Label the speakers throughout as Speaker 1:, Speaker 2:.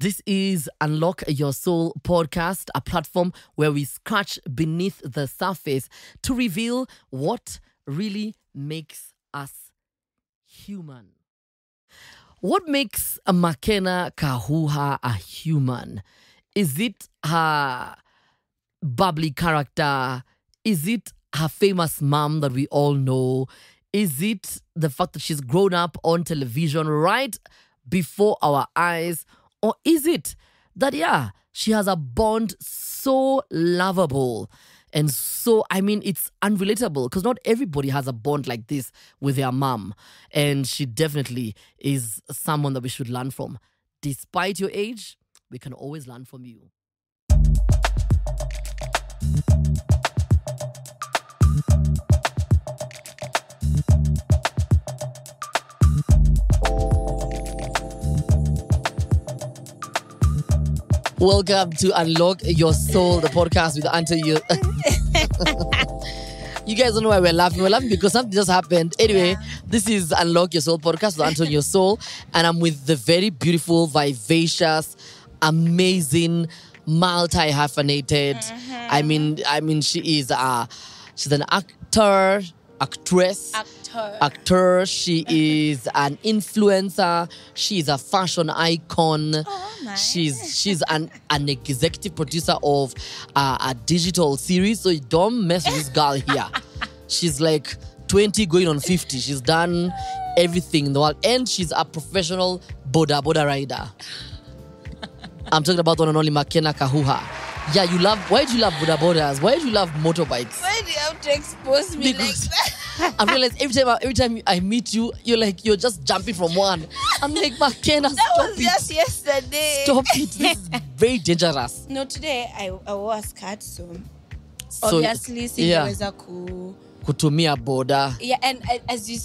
Speaker 1: This is Unlock Your Soul podcast, a platform where we scratch beneath the surface to reveal what really makes us human. What makes Makena Kahuha a human? Is it her bubbly character? Is it her famous mom that we all know? Is it the fact that she's grown up on television right before our eyes? Or is it that, she has a bond so lovable and so, it's unrelatable because not everybody has a bond like this with their mom. And she definitely is someone that we should learn from. Despite your age, we can always learn from you. Welcome to Unlock Your Soul, the podcast with Anto. You guys don't know why we're laughing. We're laughing because something just happened. Anyway, This is Unlock Your Soul podcast with Anto Neosoul, and I'm with the very beautiful, vivacious, amazing, multi-hyphenated. She is she's an actress. She is an influencer. She is a fashion icon.
Speaker 2: Oh, nice.
Speaker 1: She's an executive producer of a digital series. So don't mess with this girl here. She's like 20 going on 50. She's done everything in the world. And she's a professional boda rider. I'm talking about one and only Makena Kahuha. Yeah, why do you love bodas? Why do you love motorbikes?
Speaker 2: Why do you have to expose me
Speaker 1: Because
Speaker 2: like that?
Speaker 1: I realize every time I meet you, you're just jumping from one. I'm like, Makena,
Speaker 2: That
Speaker 1: stop
Speaker 2: was
Speaker 1: it.
Speaker 2: just yesterday.
Speaker 1: Stop it. This is very dangerous.
Speaker 2: No, today I wore a skirt, so obviously singeweza
Speaker 1: kutumia boda.
Speaker 2: Yeah, and as you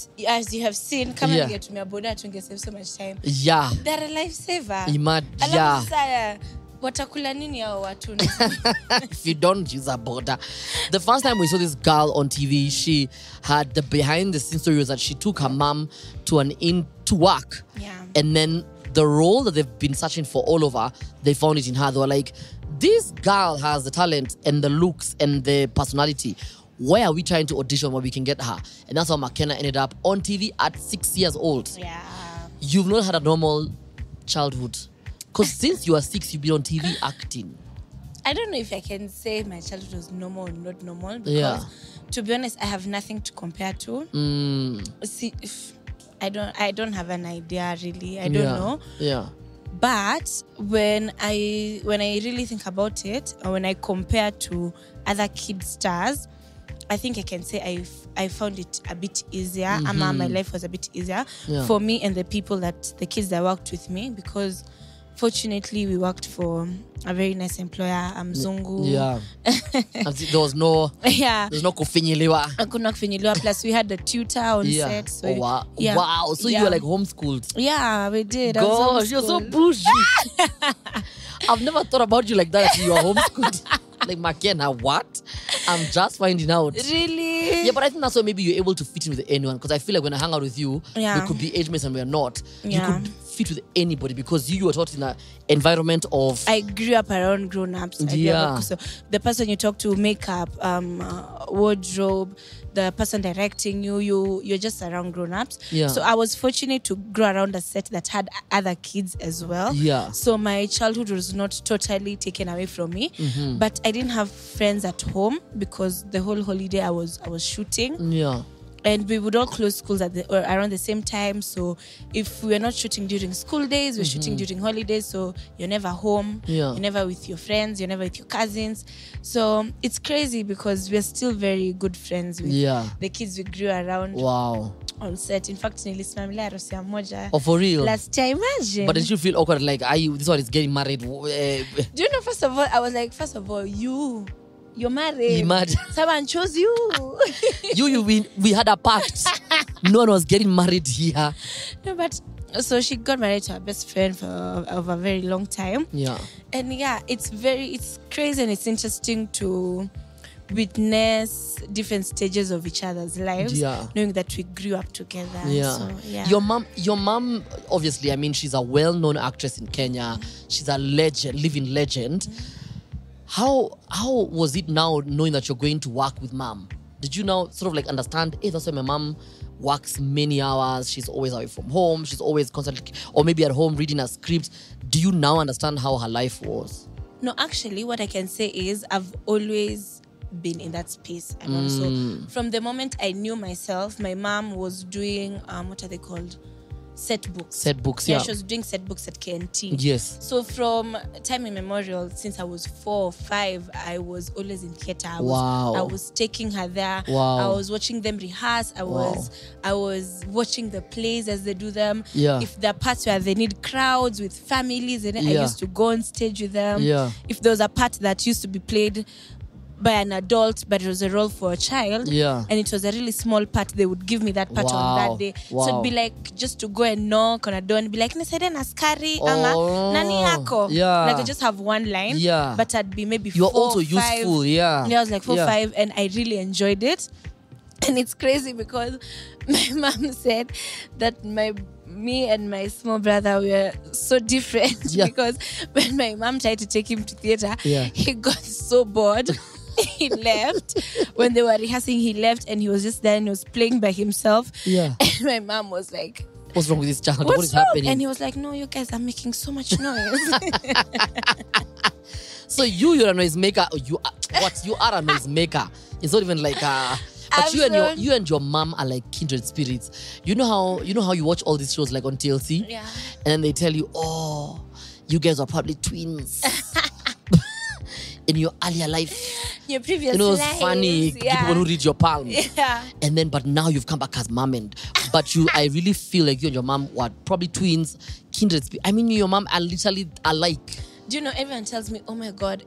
Speaker 2: have seen, kama ningetumia boda tungesave so much time.
Speaker 1: Yeah.
Speaker 2: They're a lifesaver.
Speaker 1: Yeah.
Speaker 2: Watakula nini hao watu?
Speaker 1: If you don't use a border. The first time we saw this girl on TV, she had the behind the scenes story was that she took her mom to work.
Speaker 2: Yeah.
Speaker 1: And then the role that they've been searching for all over, they found it in her. They were like, this girl has the talent and the looks and the personality. Where are we trying to audition where we can get her? And that's how Makena ended up on TV at 6 years old.
Speaker 2: Yeah.
Speaker 1: You've not had a normal childhood. Because since you were 6, you've been on TV acting.
Speaker 2: I don't know if I can say my childhood was normal or not normal. Because, to be honest, I have nothing to compare to. See, I don't have an idea, really. I don't know.
Speaker 1: Yeah.
Speaker 2: But when I really think about it, or when I compare to other kid stars, I think I can say I found it a bit easier. My life was a bit easier for me and the kids that worked with me, because fortunately we worked for a very nice employer, Mzungu.
Speaker 1: Yeah. There was no kufinyiliwa.
Speaker 2: Hakuna kufinyiliwa. Plus we had a tutor on set. So
Speaker 1: wow. Wow. So you were like homeschooled.
Speaker 2: Yeah, we did.
Speaker 1: Gosh, you're so bougie. I've never thought about you like that. You are homeschooled. Like, Makena, what? I'm just finding out.
Speaker 2: Really?
Speaker 1: Yeah, but I think that's why maybe you're able to fit in with anyone. Because I feel like when I hang out with you, we could be age mates and we're not.
Speaker 2: Yeah.
Speaker 1: You could fit with anybody because you were taught in an environment of...
Speaker 2: I grew up around grown-ups. So the person you talk to, makeup, wardrobe, the person directing you're just around grown-ups.
Speaker 1: Yeah.
Speaker 2: So I was fortunate to grow around a set that had other kids as well.
Speaker 1: Yeah.
Speaker 2: So my childhood was not totally taken away from me. But I didn't have friends at home because the whole holiday I was shooting.
Speaker 1: Yeah.
Speaker 2: And we would all close schools around the same time. So if we were not shooting during school days, we're shooting during holidays. So you're never home.
Speaker 1: Yeah.
Speaker 2: You're never with your friends. You're never with your cousins. So it's crazy because we're still very good friends with the kids we grew around.
Speaker 1: Wow.
Speaker 2: On set. In fact, nilisimamilia harusi ya moja.
Speaker 1: Oh, for real?
Speaker 2: Last year, imagine.
Speaker 1: But did you feel awkward? Like, this one is getting married?
Speaker 2: Do you know, first of all, I was like, you're married.
Speaker 1: Imagine.
Speaker 2: Someone chose you.
Speaker 1: We had a pact. No one was getting married here.
Speaker 2: No, but so she got married to her best friend for a very long time.
Speaker 1: Yeah.
Speaker 2: And it's crazy and it's interesting to witness different stages of each other's lives, knowing that we grew up together. So,
Speaker 1: Your mom, obviously, I mean, she's a well-known actress in Kenya. She's a legend, living legend. How was it now knowing that you're going to work with mom? Did you now sort of like understand, hey, that's why my mom works many hours, she's always away from home, she's always constantly, or maybe at home reading a script. Do you now understand how her life was?
Speaker 2: No, actually, what I can say is I've always been in that space. And also, from the moment I knew myself, my mom was doing, what are they called? Set books. Yeah, she was doing set books at KNT.
Speaker 1: Yes.
Speaker 2: So from time immemorial, since I was 4 or 5, I was always in theater. I was taking her there. I was watching them rehearse. I was watching the plays as they do them. If there are parts where they need crowds with families, and I used to go on stage with them. If there was a part that used to be played by an adult, but it was a role for a child, and it was a really small part, they would give me that part on that day. So it'd be like just to go and knock on a door and be like, "Nesede askari ama nani yako?" Like I just have one line, but I'd be maybe 4
Speaker 1: You're also
Speaker 2: 5.
Speaker 1: useful,
Speaker 2: I was like 4 5, and I really enjoyed it. And it's crazy because my mom said that me and my small brother were so different because when my mom tried to take him to theater, he got so bored. He left. When they were rehearsing, he left and he was just there and he was playing by himself. And my mom was like,
Speaker 1: "What's wrong with this child?
Speaker 2: What
Speaker 1: is happening?"
Speaker 2: And he was like, "No, you guys are making so much noise."
Speaker 1: So you're a noisemaker. You are a noisemaker. It's not even like but you and your mom are like kindred spirits. You know how you watch all these shows like on TLC? And then they tell you, "Oh, you guys are probably twins." In your earlier life,
Speaker 2: your previous
Speaker 1: lives,
Speaker 2: it's
Speaker 1: funny people who read your palm. And then, but now you've come back as mom, but I really feel like you and your mom were probably twins, kindred spirits. I mean, you and your mom are literally alike.
Speaker 2: Do you know, everyone tells me, "Oh my God,"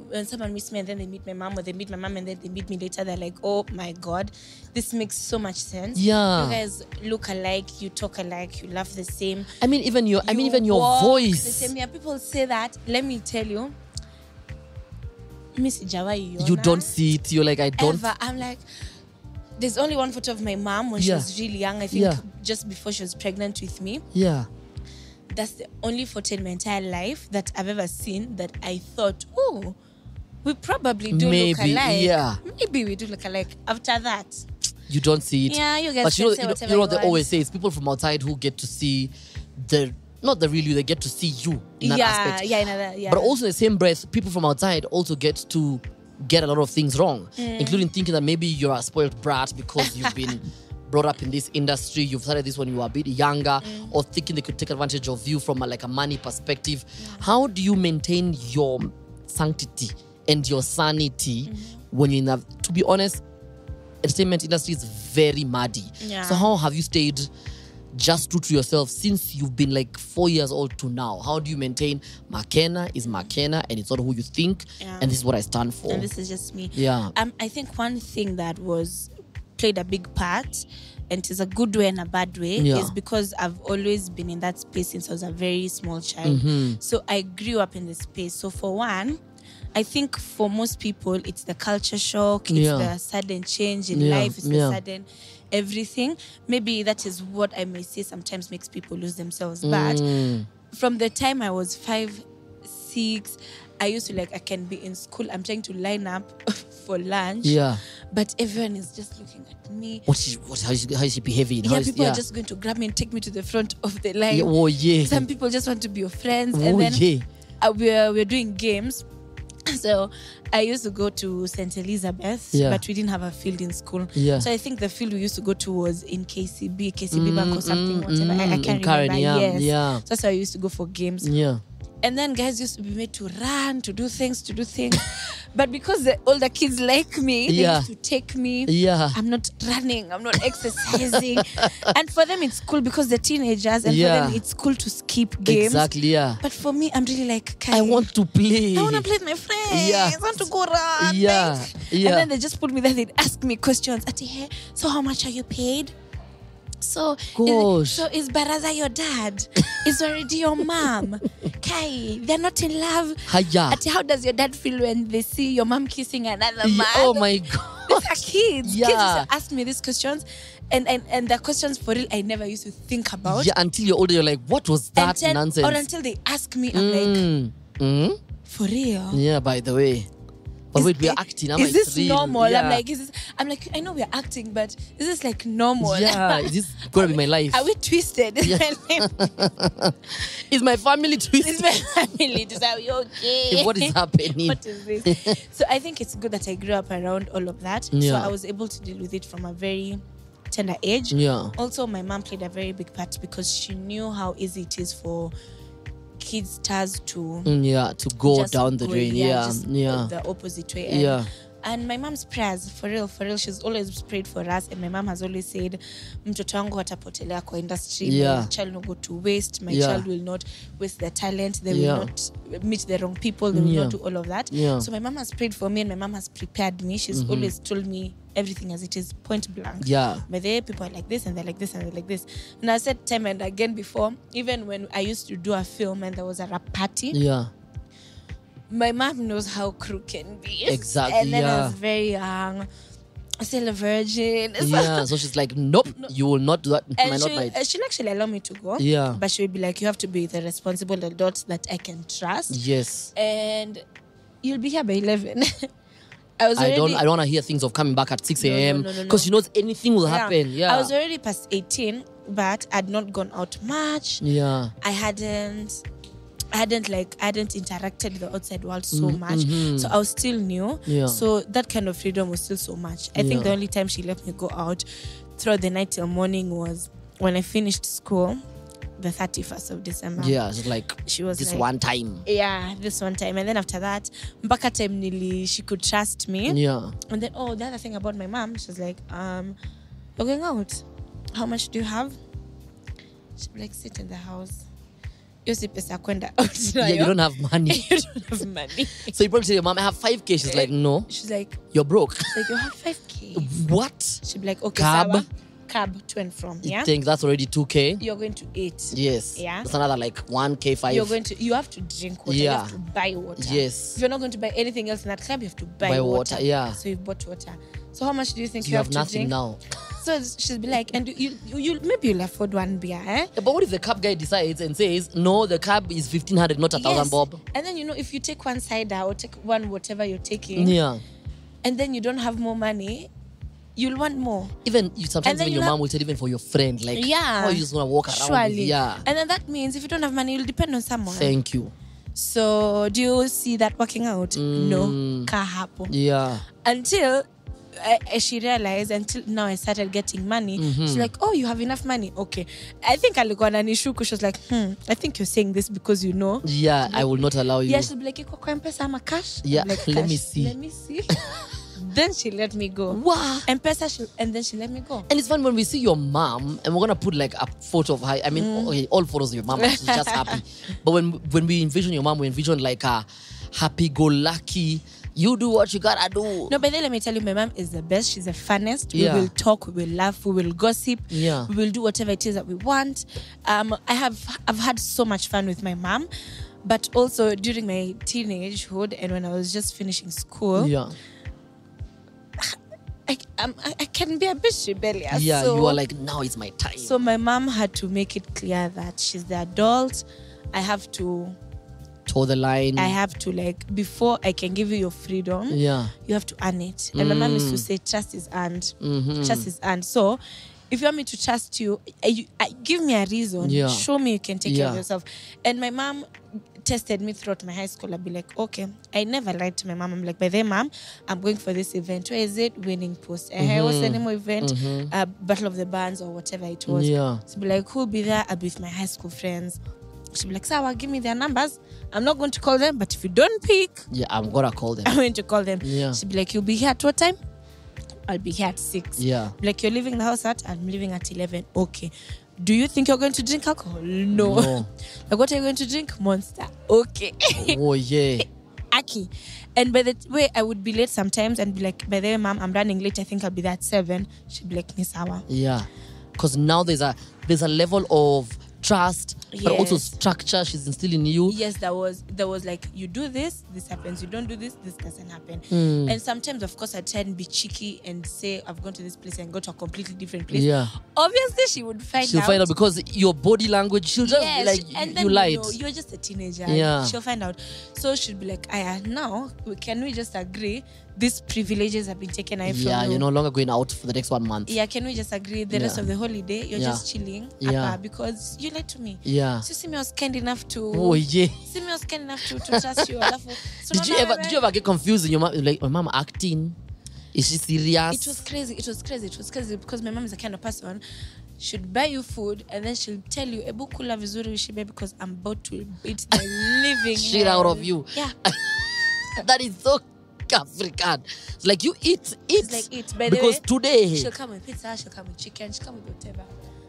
Speaker 2: when someone meets me and then they meet my mom, or they meet my mom and then they meet me later, they're like, "Oh my God, this makes so much sense." You guys look alike, you talk alike, you laugh the same.
Speaker 1: I mean, even your voice.
Speaker 2: The same. People say that. Let me tell you,
Speaker 1: you don't see it. You're like, I don't.
Speaker 2: Ever. I'm like, there's only one photo of my mom when she was really young. I think just before she was pregnant with me. That's the only photo in my entire life that I've ever seen that I thought, oh, we probably do look alike. Maybe we do look alike. After that,
Speaker 1: you don't see it.
Speaker 2: You guys
Speaker 1: but
Speaker 2: can say whatever
Speaker 1: you know what they always say? It's people from outside who get to see not the real you, they get to see you in that aspect. But also in the same breath, people from outside also get to get a lot of things wrong, including thinking that maybe you're a spoiled brat because you've been brought up in this industry, you've started this when you were a bit younger, or thinking they could take advantage of you from a money perspective. How do you maintain your sanctity and your sanity when you're in that? To be honest, entertainment industry is very muddy. So how have you stayed just true to yourself since you've been 4 years old to now? How do you maintain Makena is Makena and it's not who you think, and this is what I stand for,
Speaker 2: and this is just me? I think one thing that played a big part, and it's a good way and a bad way, is because I've always been in that space since I was a very small child. So I grew up in the space. So for one, I think for most people it's the culture shock, it's the sudden change in life, it's the sudden everything. Maybe that is what I may say sometimes makes people lose themselves. But from the time I was 5, 6, I used to I can be in school, I'm trying to line up for lunch, but everyone is just looking at me.
Speaker 1: How is she behaving?
Speaker 2: People are just going to grab me and take me to the front of the line. Some people just want to be your friends. And then we're doing games. So I used to go to St. Elizabeth, but we didn't have a field in school. So I think the field we used to go to was in KCB Bank or something, whatever. I can't remember. So that's why I used to go for games. And then guys used to be made to run, to do things. But because the older kids like me, they used to take me. I'm not running, I'm not exercising. And for them it's cool because they're teenagers, and for them it's cool to skip games.
Speaker 1: Exactly,
Speaker 2: But for me, I'm really
Speaker 1: I want to play.
Speaker 2: I want to play with my friends. I want to go run. And then they just put me there, they'd ask me questions. So how much are you paid? So,
Speaker 1: Gosh.
Speaker 2: so is Baraza your dad? Is already your mom? Kai, they're not in love.
Speaker 1: Hiya.
Speaker 2: How does your dad feel when they see your mom kissing another man?
Speaker 1: Oh my God.
Speaker 2: These are kids.
Speaker 1: Yeah.
Speaker 2: Kids used to ask me these questions. And the questions for real I never used to think about.
Speaker 1: Yeah, until you're older, you're like, what was that nonsense?
Speaker 2: Or until they ask me, I'm like, for real?
Speaker 1: Yeah, by the way. But wait, we are acting.
Speaker 2: Is this
Speaker 1: real.
Speaker 2: normal?
Speaker 1: Yeah.
Speaker 2: I'm like, I know we are acting, but is this like normal?
Speaker 1: Yeah, is this gonna be my life?
Speaker 2: Are we twisted?
Speaker 1: Is my family twisted?
Speaker 2: Is my family twisted? Are we okay?
Speaker 1: What is happening?
Speaker 2: What is this? So I think it's good that I grew up around all of that.
Speaker 1: Yeah.
Speaker 2: So I was able to deal with it from a very tender age.
Speaker 1: Yeah.
Speaker 2: Also, my mom played a very big part because she knew how easy it is for kid stars to
Speaker 1: to go
Speaker 2: just
Speaker 1: down the drain.
Speaker 2: just
Speaker 1: Yeah.
Speaker 2: the opposite way. And my mom's prayers, for real, she's always prayed for us. And my mom has always said, mtoto wangu hatapotelea kwa industry. My child will not go to waste. My child will not waste their talent. They will not meet the wrong people. They will not do all of that. So my mom has prayed for me and my mom has prepared me. She's always told me everything as it is, point blank. But there people are like this and they're like this and they're like this. And I said time and again before, even when I used to do a film and there was a rap party. My mom knows how crew can be.
Speaker 1: Exactly.
Speaker 2: And then I was very young, still a virgin.
Speaker 1: So she's like, nope, you will not do that.
Speaker 2: And she'll actually allow me to go. But she'll be like, you have to be the responsible adult that I can trust.
Speaker 1: Yes.
Speaker 2: And you'll be here by 11.
Speaker 1: I don't want to hear things of coming back at 6 a.m. because she knows anything will happen. I
Speaker 2: was already past 18, but I'd not gone out much. I hadn't interacted with the outside world so much. So I was still new. So that kind of freedom was still so much. I think the only time she let me go out throughout the night till morning was when I finished school, the 31st of December.
Speaker 1: She was this like, one time.
Speaker 2: This one time. And then after that, mpaka time nili, she could trust me. And then, the other thing about my mom, she was like, you're going out. How much do you have? She'd be like, sit in the house. You
Speaker 1: don't have money.
Speaker 2: You don't have money.
Speaker 1: So you probably say, Mom, I have 5K. She's like, no.
Speaker 2: She's like,
Speaker 1: you're broke.
Speaker 2: She's like, you have 5K.
Speaker 1: What?
Speaker 2: She'd be like, okay, cab to and from.
Speaker 1: You think that's already 2K?
Speaker 2: You're going to eat.
Speaker 1: Yes. That's another like 1K, 5.
Speaker 2: You have to drink water. You have to buy water.
Speaker 1: Yes.
Speaker 2: If you're not going to buy anything else in that club, you have to buy water. So you've bought water. So how much do you think you have to
Speaker 1: nothing
Speaker 2: drink?
Speaker 1: Now.
Speaker 2: So she'll be like, and you maybe you'll afford one beer, eh?
Speaker 1: But what if the cab guy decides and says, no, the cab is 1,500, not 1,000 bob?
Speaker 2: And then, if you take one cider or take one whatever you're taking, and then you don't have more money, you'll want more.
Speaker 1: Sometimes even your mom will tell even for your friend, like, oh, you just want to walk around.
Speaker 2: Surely. And then that means if you don't have money, you'll depend on someone.
Speaker 1: Thank you.
Speaker 2: So do you see that working out? No. Kahapo. Until she realized, until now I started getting money. She's like, oh, you have enough money? Okay. I think alikuwa ananishuku. She was like, I think you're saying this because you know.
Speaker 1: I will not allow you.
Speaker 2: She'll be like, iko kwa M-Pesa ama cash?
Speaker 1: Like, let me see.
Speaker 2: Then she let me go.
Speaker 1: Wow.
Speaker 2: M-Pesa, and then she let me go.
Speaker 1: And it's fun when we see your mom, and we're going to put like a photo of her. I mean, okay, all photos of your mom, she's just happy. But when we envision your mom, we envision like a happy-go-lucky, you do what you gotta do.
Speaker 2: No, but then let me tell you, my mom is the best. She's the funnest. We will talk, we will laugh, we will gossip. We will do whatever it is that we want. I've had so much fun with my mom. But also during my teenagehood and when I was just finishing school, I can be a bit rebellious.
Speaker 1: So, you are like, now is my time.
Speaker 2: So my mom had to make it clear that she's the adult. I have to
Speaker 1: toe the line.
Speaker 2: I have to, like, before I can give you your freedom, you have to earn it. And my mom used to say, trust is earned. Trust is earned. So if you want me to trust you, give me a reason. Show me you can take care of yourself. And my mom tested me throughout my high school. I'd be like, okay, I never lied to my mom. I'm like, by the mom, I'm going for this event. Where is it? Winning Post. What's the name of event? Battle of the Bands or whatever it was. So be like, who'll be there? I'll be with my high school friends. She'll be like, Sawa, give me their numbers. I'm not going to call them, but if you don't pick,
Speaker 1: I'm gonna call them.
Speaker 2: I'm going to call them. She'll be like, you'll be here at what time? I'll be here at 6. Like, you're leaving the house at? I'm leaving at 11. Okay. Do you think you're going to drink alcohol? No. Like, what are you going to drink? Monster. Okay.
Speaker 1: Oh, yeah.
Speaker 2: Aki. And by the way, I would be late sometimes and be like, by the way, mom, I'm running late. I think I'll be there at 7. She'd be like, Miss Hour.
Speaker 1: because now there's a level of trust, but also
Speaker 2: Yes.
Speaker 1: structure she's instilling in you.
Speaker 2: Yes, there was like, you do this happens. You don't do this doesn't happen. And sometimes, of course, I try and be cheeky and say I've gone to this place and go to a completely different place.
Speaker 1: Yeah.
Speaker 2: Obviously, she would find
Speaker 1: She'll
Speaker 2: out.
Speaker 1: find out because your body language, she'll just be like,
Speaker 2: and then
Speaker 1: you lied.
Speaker 2: you're just a teenager.
Speaker 1: Yeah.
Speaker 2: She'll find out. So she'll be like, now, can we just agree these privileges have been taken away from you?
Speaker 1: You're no longer going out for the next 1 month.
Speaker 2: Yeah, can we just agree the rest of the holiday you're just chilling because you lied to me?
Speaker 1: Yeah.
Speaker 2: So see me, I was kind enough to trust you. So
Speaker 1: Did you ever get confused in your mom? Like, my mom acting? Is she serious?
Speaker 2: It was crazy because my mom is the kind of person, she'd buy you food and then she'll tell you, Ebu kula vizuri ushibe because I'm about to eat the living
Speaker 1: shit out of you.
Speaker 2: Yeah.
Speaker 1: That is so African. It's like, you eat.
Speaker 2: It's like, eat. By the
Speaker 1: because
Speaker 2: way,
Speaker 1: today
Speaker 2: she'll come with pizza, she'll come with chicken, she'll come with whatever.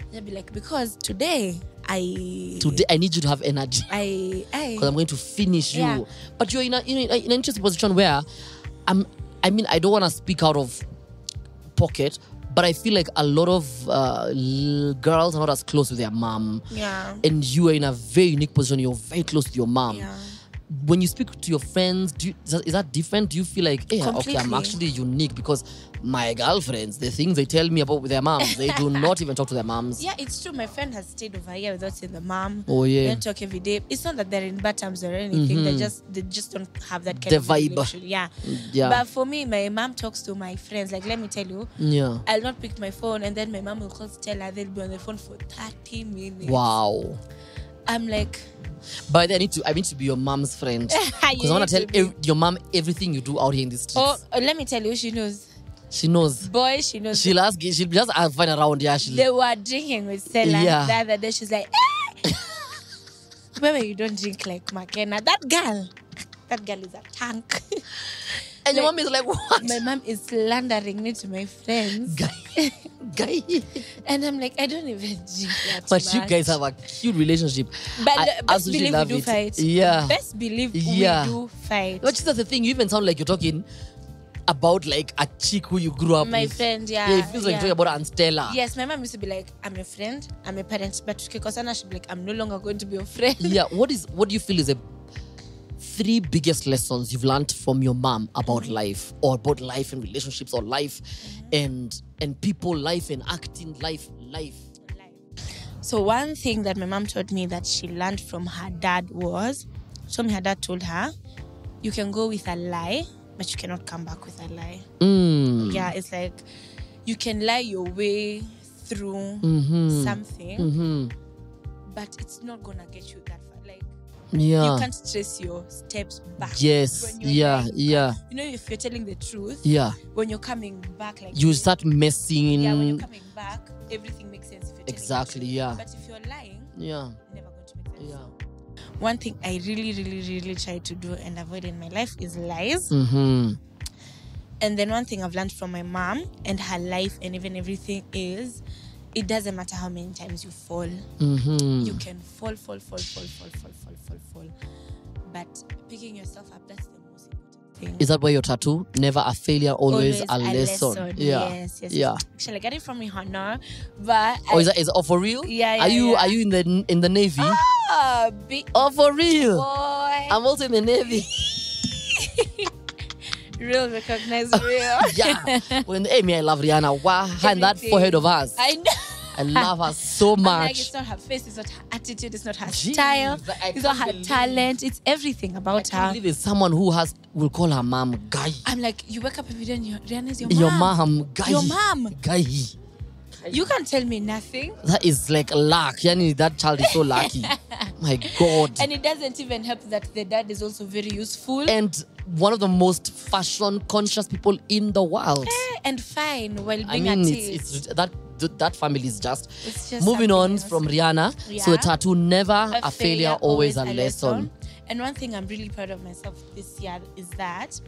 Speaker 2: And I'll be like, because today I
Speaker 1: need you to have energy. Because I'm going to finish you. But you're in an interesting position where I don't want to speak out of pocket, but I feel like a lot of girls are not as close with their mom.
Speaker 2: Yeah.
Speaker 1: And you are in a very unique position. You're very close to your mom.
Speaker 2: Yeah.
Speaker 1: When you speak to your friends, is that different? Do you feel like, hey, okay, I'm actually unique because my girlfriends, the things they tell me about their moms, they do not even talk to their moms?
Speaker 2: Yeah, it's true. My friend has stayed over here without seeing the mom.
Speaker 1: Oh yeah.
Speaker 2: They don't talk every day. It's not that they're in bad terms or anything. They just don't have that kind of
Speaker 1: vibe.
Speaker 2: relation. Yeah. But for me, my mom talks to my friends. Like, let me tell you.
Speaker 1: Yeah.
Speaker 2: I'll not pick my phone, and then my mom will call to tell her they'll be on the phone for 30 minutes.
Speaker 1: Wow.
Speaker 2: I'm like,
Speaker 1: but I need to be your mom's friend because I want to tell your mom everything you do out here in the streets.
Speaker 2: Oh, let me tell you, she knows.
Speaker 1: She knows.
Speaker 2: Boy, she knows.
Speaker 1: She'll just find around. Yeah,
Speaker 2: they were drinking with Stella the other day. She's like, Baby, you don't drink like Makena. That girl is a tank.
Speaker 1: And your mom is like, what?
Speaker 2: My mom is slandering me to my friends.
Speaker 1: Guy.
Speaker 2: And I'm like, I don't even drink that
Speaker 1: but
Speaker 2: much.
Speaker 1: You guys have a cute relationship.
Speaker 2: But best believe we do fight.
Speaker 1: Yeah.
Speaker 2: Best believe we do fight.
Speaker 1: But that's the thing. You even sound like you're talking about like a chick who you grew up with.
Speaker 2: My friend, yeah.
Speaker 1: Yeah, it feels like you're talking about Aunt Stella.
Speaker 2: Yes, my mom used to be like, I'm your friend, I'm a parent. But Kikosana should be like, I'm no longer going to be your friend.
Speaker 1: Yeah. What do you feel is the 3 biggest lessons you've learned from your mom about life, or about life and relationships, or life and people, life and acting, life?
Speaker 2: So one thing that my mom taught me that she learned from her dad was, her dad told her, you can go with a lie, but you cannot come back with a lie. Yeah, it's like you can lie your way through something, but it's not gonna get you that far. Like, you can't trace your steps back.
Speaker 1: Yes. Yeah.
Speaker 2: You know, if you're telling the truth, when you're coming back, like,
Speaker 1: you start messing.
Speaker 2: Yeah, when you're coming back, everything makes sense. If you're
Speaker 1: exactly. Yeah.
Speaker 2: But if you're lying,
Speaker 1: never
Speaker 2: going to make sense.
Speaker 1: Yeah.
Speaker 2: One thing I really, really, really try to do and avoid in my life is lies.
Speaker 1: And
Speaker 2: then one thing I've learned from my mom and her life and even everything is, it doesn't matter how many times you fall. You can fall. But picking yourself up, that's the most important thing.
Speaker 1: Is that why your tattoo? Never a failure, always a lesson.
Speaker 2: Yes. Actually, I got it from Rihanna, but
Speaker 1: is it for real?
Speaker 2: Yeah.
Speaker 1: Are you in the Navy? For real?
Speaker 2: Boy.
Speaker 1: I'm also in the Navy.
Speaker 2: Real, recognize real.
Speaker 1: Yeah. I love Rihanna. Wow, and that forehead of hers.
Speaker 2: I know.
Speaker 1: I love her so much.
Speaker 2: Like, it's not her face, it's not her attitude, it's not her style, it's not her talent, it's everything about her.
Speaker 1: I can't believe it's someone who will call her mom Guy.
Speaker 2: I'm like, you wake up every day and Rihanna's your mom.
Speaker 1: Your mom, Guy.
Speaker 2: Your mom.
Speaker 1: Guy.
Speaker 2: You can't tell me nothing.
Speaker 1: That is like luck. Yani, that child is so lucky. My God.
Speaker 2: And it doesn't even help that the dad is also very useful.
Speaker 1: And one of the most fashion conscious people in the world.
Speaker 2: And fine while being artist.
Speaker 1: That family is just
Speaker 2: just
Speaker 1: moving on
Speaker 2: else.
Speaker 1: From Rihanna.
Speaker 2: Yeah.
Speaker 1: So a tattoo, never a failure, always a lesson.
Speaker 2: And one thing I'm really proud of myself this year is that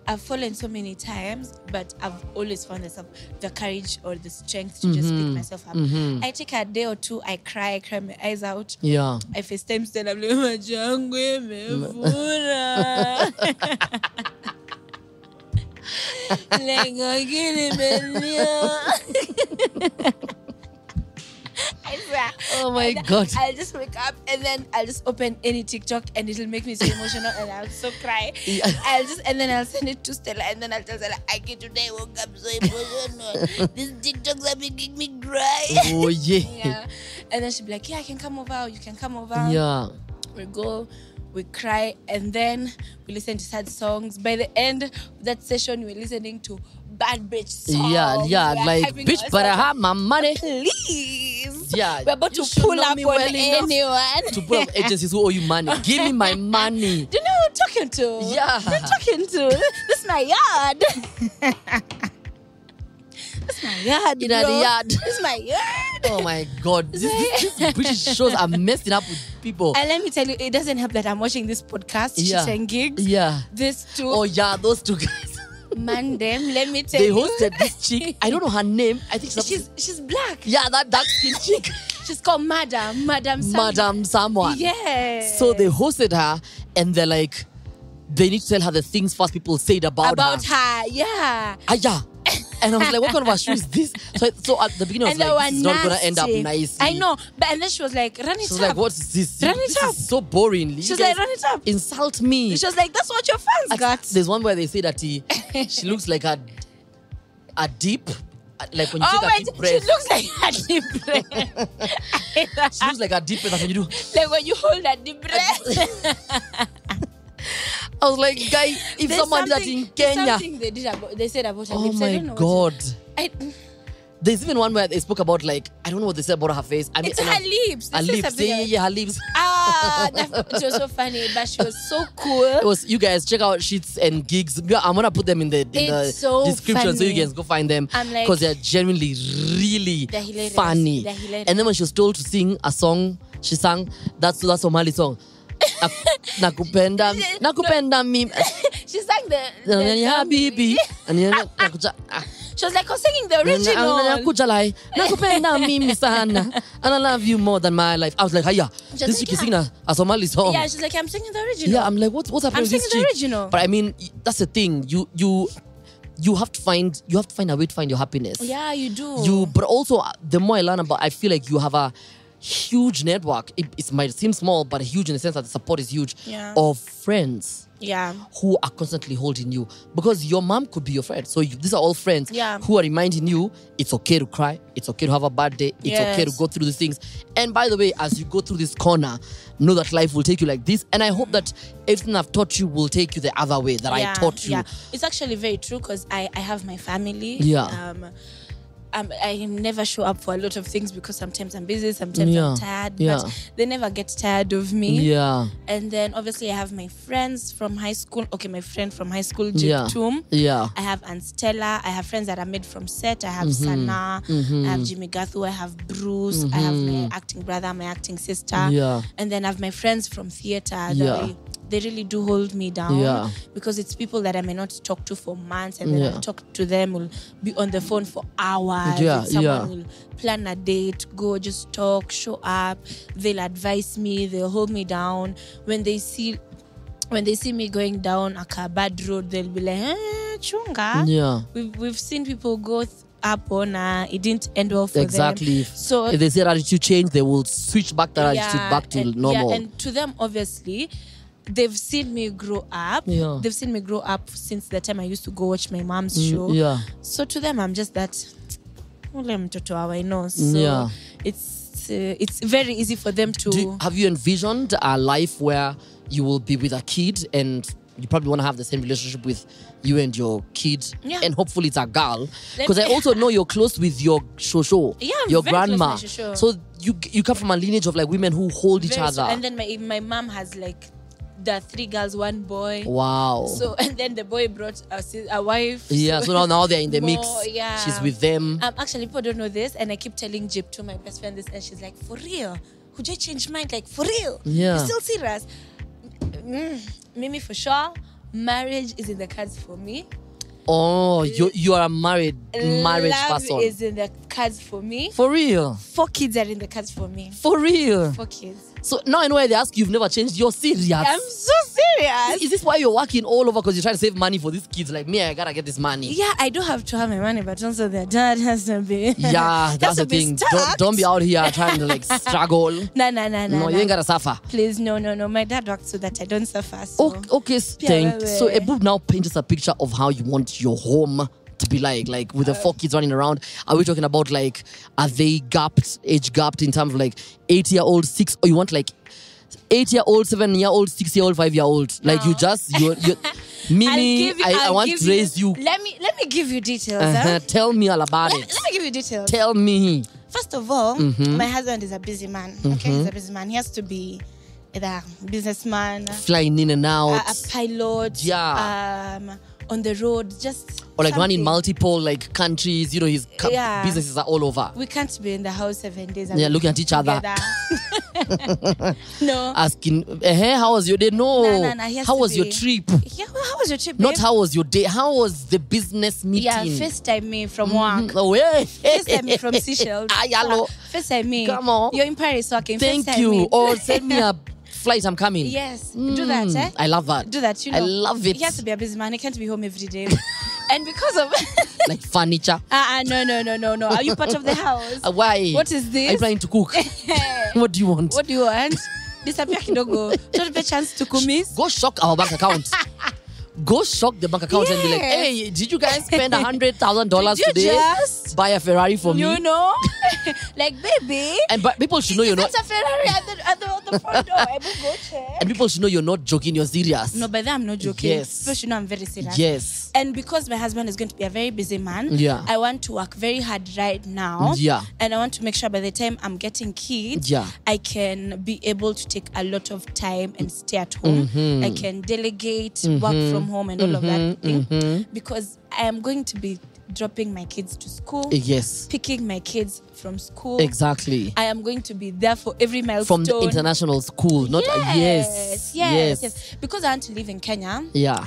Speaker 2: I've fallen so many times, but I've always found the courage or the strength to just pick myself up. I take a day or two, I cry my eyes out.
Speaker 1: Yeah.
Speaker 2: I FaceTime Stella, I'm like, Majangwe mefura. swear.
Speaker 1: Oh my
Speaker 2: And
Speaker 1: God.
Speaker 2: I'll just wake up and then I'll just open any TikTok and it'll make me so emotional and I'll so cry.
Speaker 1: Yeah.
Speaker 2: And then I'll send it to Stella and then I'll tell Stella, today I woke up so emotional. These TikToks are making me cry.
Speaker 1: Oh yeah.
Speaker 2: Yeah. And then she'll be like, yeah, I can come over. You can come over.
Speaker 1: Yeah.
Speaker 2: We go, we cry, and then we listen to sad songs. By the end of that session, we're listening to bad bitch songs.
Speaker 1: Yeah,
Speaker 2: We're
Speaker 1: like
Speaker 2: having
Speaker 1: bitch,
Speaker 2: ourselves-
Speaker 1: but I have my money.
Speaker 2: Please.
Speaker 1: Yeah,
Speaker 2: We're about
Speaker 1: you
Speaker 2: to
Speaker 1: should
Speaker 2: pull
Speaker 1: know
Speaker 2: up
Speaker 1: me
Speaker 2: on
Speaker 1: well enough
Speaker 2: anyone.
Speaker 1: to pull up agencies who owe you money. Give me my money.
Speaker 2: Do you know who I'm talking to?
Speaker 1: Yeah.
Speaker 2: Who I'm talking to? This is my yard. This is my yard,
Speaker 1: In
Speaker 2: bro.
Speaker 1: the yard.
Speaker 2: This is my yard.
Speaker 1: Oh my God. These British shows are messing up with people.
Speaker 2: And let me tell you, it doesn't help that I'm watching this podcast,
Speaker 1: Yeah.
Speaker 2: Chicks and Gigs.
Speaker 1: Yeah.
Speaker 2: These two,
Speaker 1: Oh yeah, those two guys.
Speaker 2: man, them, let me tell
Speaker 1: They
Speaker 2: you.
Speaker 1: hosted this chick. I don't know her name. I think
Speaker 2: She's black.
Speaker 1: yeah, that dark skin chick.
Speaker 2: She's called Madam
Speaker 1: Madam someone.
Speaker 2: Yeah.
Speaker 1: So they hosted her and they're like, they need to tell her the things first people said about
Speaker 2: her. Yeah.
Speaker 1: Ah, yeah. And I was like, what kind of a show is this? So at the beginning, I was
Speaker 2: And they
Speaker 1: like,
Speaker 2: were
Speaker 1: this is not going to end up
Speaker 2: nasty.
Speaker 1: nicely.
Speaker 2: I know. But and then she was like, run it
Speaker 1: She was
Speaker 2: up.
Speaker 1: like, what is this?
Speaker 2: Run it
Speaker 1: This
Speaker 2: up.
Speaker 1: is so boring. You
Speaker 2: She's
Speaker 1: guys
Speaker 2: like, run it up.
Speaker 1: Insult me.
Speaker 2: She was like, that's what your fans got.
Speaker 1: There's one where they say that she looks like a deep, like when you
Speaker 2: Oh,
Speaker 1: take a
Speaker 2: wait,
Speaker 1: deep breath.
Speaker 2: she looks like a deep breath.
Speaker 1: She looks like a deep breath. That's when you do.
Speaker 2: Like when you hold a deep breath.
Speaker 1: I was like, guy, if
Speaker 2: There's
Speaker 1: someone did that in Kenya.
Speaker 2: something they said about her
Speaker 1: Oh
Speaker 2: lips. I
Speaker 1: my
Speaker 2: don't know
Speaker 1: God.
Speaker 2: I,
Speaker 1: There's even one where they spoke about, like, I don't know what they said about her face. I mean,
Speaker 2: it's her lips.
Speaker 1: Her
Speaker 2: They said
Speaker 1: lips.
Speaker 2: something
Speaker 1: Yeah,
Speaker 2: like-
Speaker 1: yeah, her lips.
Speaker 2: It was so funny, but she was so cool.
Speaker 1: It was, you guys check out Sheets and Gigs. I'm gonna put them in the
Speaker 2: It's so
Speaker 1: description so you
Speaker 2: funny.
Speaker 1: guys go find them
Speaker 2: I'm like-
Speaker 1: because they're genuinely really
Speaker 2: They're hilarious.
Speaker 1: funny.
Speaker 2: They're hilarious.
Speaker 1: And then when she was told to sing a song, she sang that Somali song. Nakupenda mimi.
Speaker 2: She sang the
Speaker 1: Habibi.
Speaker 2: She was like, I'm singing the original.
Speaker 1: Nakupenda mimi sana. And I love you more than my life. I was like, hiya,
Speaker 2: She's
Speaker 1: this
Speaker 2: like,
Speaker 1: chick is singing a Somali song.
Speaker 2: Yeah, she's like, I'm singing the original.
Speaker 1: Yeah, I'm like, what's happening
Speaker 2: I'm
Speaker 1: with this
Speaker 2: singing the
Speaker 1: chick?
Speaker 2: original.
Speaker 1: But I mean, that's the thing. You have to find a way to find your happiness.
Speaker 2: Yeah, you do.
Speaker 1: But also the more I learn about, I feel like you have a huge network. It might seem small, but huge in the sense that the support is huge.
Speaker 2: Yeah.
Speaker 1: Of friends.
Speaker 2: Yeah.
Speaker 1: Who are constantly holding you, because your mom could be your friend. So these are all friends who are reminding you it's okay to cry, it's okay to have a bad day, it's okay to go through these things. And by the way, as you go through this corner, know that life will take you like this. And I hope that everything I've taught you will take you the other way that I taught you.
Speaker 2: Yeah, it's actually very true because I have my family.
Speaker 1: Yeah.
Speaker 2: I never show up for a lot of things because sometimes I'm busy, sometimes I'm tired, but they never get tired of me.
Speaker 1: Yeah.
Speaker 2: And then obviously I have my friends from high school. Okay, my friend from high school, Jake Toom.
Speaker 1: Yeah.
Speaker 2: I have Aunt Stella. I have friends that are made from set. I have Sana. I have Jimmy Gathu. I have Bruce. I have my acting brother, my acting sister.
Speaker 1: Yeah.
Speaker 2: And then I have my friends from theater.
Speaker 1: Yeah.
Speaker 2: They really do hold me down.
Speaker 1: Yeah.
Speaker 2: Because it's people that I may not talk to for months, and then I'll talk to them, will be on the phone for hours.
Speaker 1: Yeah,
Speaker 2: And someone will plan a date, go just talk, show up. They'll advise me, they'll hold me down. When they see me going down a bad road, they'll be like, chunga.
Speaker 1: Yeah.
Speaker 2: We've seen people go up on it didn't end well for them.
Speaker 1: Exactly.
Speaker 2: So
Speaker 1: if they say attitude change, they will switch back that attitude back to normal.
Speaker 2: Yeah, and to them, obviously, they've seen me grow up.
Speaker 1: Yeah.
Speaker 2: They've seen me grow up since the time I used to go watch my mom's show.
Speaker 1: Yeah.
Speaker 2: So to them, I'm just that. So it's very easy for them to.
Speaker 1: Have you envisioned a life where you will be with a kid and you probably want to have the same relationship with you and your kid, and hopefully it's a girl, because I also know you're close with your shosho, your
Speaker 2: very
Speaker 1: grandma.
Speaker 2: close with my shosho.
Speaker 1: So you come from a lineage of like women who hold each other.
Speaker 2: And then my mom has like the 3 girls, 1 boy.
Speaker 1: Wow.
Speaker 2: So and then the boy brought a wife.
Speaker 1: Yeah. So now they're in the mix.
Speaker 2: Yeah.
Speaker 1: She's with them.
Speaker 2: Actually, people don't know this, and I keep telling Jip, to my best friend, this, and she's like, for real? Could you change mind? Like, for real?
Speaker 1: Yeah.
Speaker 2: You're still serious? Mimi, for sure. Marriage is in the cards for me.
Speaker 1: Oh, you are a married
Speaker 2: Love
Speaker 1: person.
Speaker 2: is in the cards for me.
Speaker 1: For real?
Speaker 2: 4 kids are in the cards for me.
Speaker 1: For real?
Speaker 2: 4 kids.
Speaker 1: So now I know why they ask you've never changed. You're serious.
Speaker 2: I'm so serious. serious.
Speaker 1: Is this why you're working all over? Because you're trying to save money for these kids? Like me, I gotta get this money.
Speaker 2: Yeah, I do have to have my money, but also their dad has to be.
Speaker 1: Yeah, that's the thing. Don't be out here trying to like struggle.
Speaker 2: No,
Speaker 1: you ain't gotta suffer.
Speaker 2: Please, no. My dad works so that I don't suffer. So.
Speaker 1: Okay, thanks. So Ebu now paint us a picture of how you want your home to be like with the 4 kids running around. Are we talking about like, are they age gapped in terms of like 8-year-old, 6, or you want like 8-year-old, 7-year-old, 6-year-old, 5-year-old? Like you're meaning I want to raise you.
Speaker 2: Let me give you details.
Speaker 1: Tell me all about it.
Speaker 2: Let me give you details.
Speaker 1: Tell me.
Speaker 2: First of all, my husband is a busy man. Okay, he's a busy man. He has to be either businessman,
Speaker 1: flying in and out,
Speaker 2: a pilot, on the road, just
Speaker 1: or like
Speaker 2: something.
Speaker 1: running multiple like countries. You know, his businesses are all over.
Speaker 2: We can't be in the house 7 days.
Speaker 1: Looking at each other.
Speaker 2: No.
Speaker 1: Asking, how was your day? No. How was your trip?
Speaker 2: Yeah, how was your trip?
Speaker 1: Not how was your day. How was the business meeting?
Speaker 2: Yeah, FaceTime me from work.
Speaker 1: Oh, yeah.
Speaker 2: FaceTime me from Seychelles. FaceTime me.
Speaker 1: Come on.
Speaker 2: You're in Paris working.
Speaker 1: Thank
Speaker 2: FaceTime
Speaker 1: you.
Speaker 2: me.
Speaker 1: Or send me a flight, I'm coming.
Speaker 2: Yes, do that. Eh?
Speaker 1: I love that.
Speaker 2: Do that. You know,
Speaker 1: I love it.
Speaker 2: He has to be a busy man. He can't be home every day. And because of
Speaker 1: like furniture.
Speaker 2: No. Are you part of the house?
Speaker 1: Why?
Speaker 2: What is this?
Speaker 1: Are you planning to cook? What do you want?
Speaker 2: What do you want? Disappear kidogo. Don't have a chance to kumis.
Speaker 1: Go shock our bank account. Go shock the bank account and be like, hey, did you guys spend $100,000 today?
Speaker 2: Just
Speaker 1: buy a Ferrari for me?
Speaker 2: You know? Like, baby.
Speaker 1: But people should know you're not.
Speaker 2: That's a Ferrari at the front door. I will go check.
Speaker 1: And people should know you're not joking, you're serious.
Speaker 2: No, by that I'm not joking.
Speaker 1: Yes.
Speaker 2: People should know I'm very serious.
Speaker 1: Yes.
Speaker 2: And because my husband is going to be a very busy man, I want to work very hard right now.
Speaker 1: Yeah.
Speaker 2: And I want to make sure by the time I'm getting kids, I can be able to take a lot of time and stay at home. I can delegate, work from home and all of that thing. Because I am going to be dropping my kids to school.
Speaker 1: Yes.
Speaker 2: Picking my kids from school.
Speaker 1: Exactly.
Speaker 2: I am going to be there for every milestone.
Speaker 1: From the international school. Not
Speaker 2: yes. Because I want to live in Kenya.
Speaker 1: Yeah.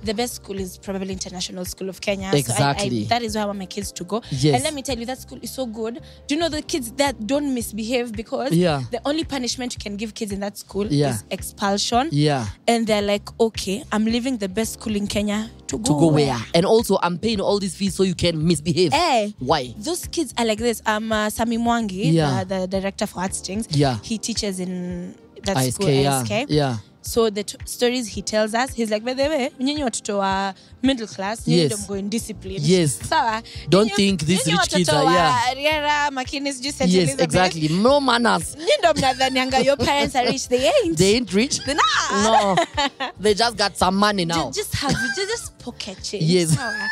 Speaker 2: The best school is probably International School of Kenya.
Speaker 1: Exactly.
Speaker 2: So that is where I want my kids to go.
Speaker 1: Yes.
Speaker 2: And let me tell you, that school is so good. Do you know the kids that don't misbehave? Because the only punishment you can give kids in that school is expulsion.
Speaker 1: Yeah.
Speaker 2: And they're like, okay, I'm leaving the best school in Kenya to go
Speaker 1: where? And also, I'm paying all these fees so you can misbehave. Why?
Speaker 2: Those kids are like this. Sami Mwangi, the director for Art Strings, he teaches in that school, ISK.
Speaker 1: Yeah.
Speaker 2: So the stories he tells us, he's like, by the way, nyinyi watoto wa middle class, nyinyi don't go in discipline.
Speaker 1: Yes.
Speaker 2: Sawa.
Speaker 1: Don't think these rich kids are,
Speaker 2: Rihanna, Makena,
Speaker 1: yes, exactly. No manners.
Speaker 2: Nyinyi ndo mnadhanianga your parents are rich. They ain't.
Speaker 1: They ain't rich? No. They just got some money now.
Speaker 2: Just pocket change.
Speaker 1: Yes.
Speaker 2: Sawa.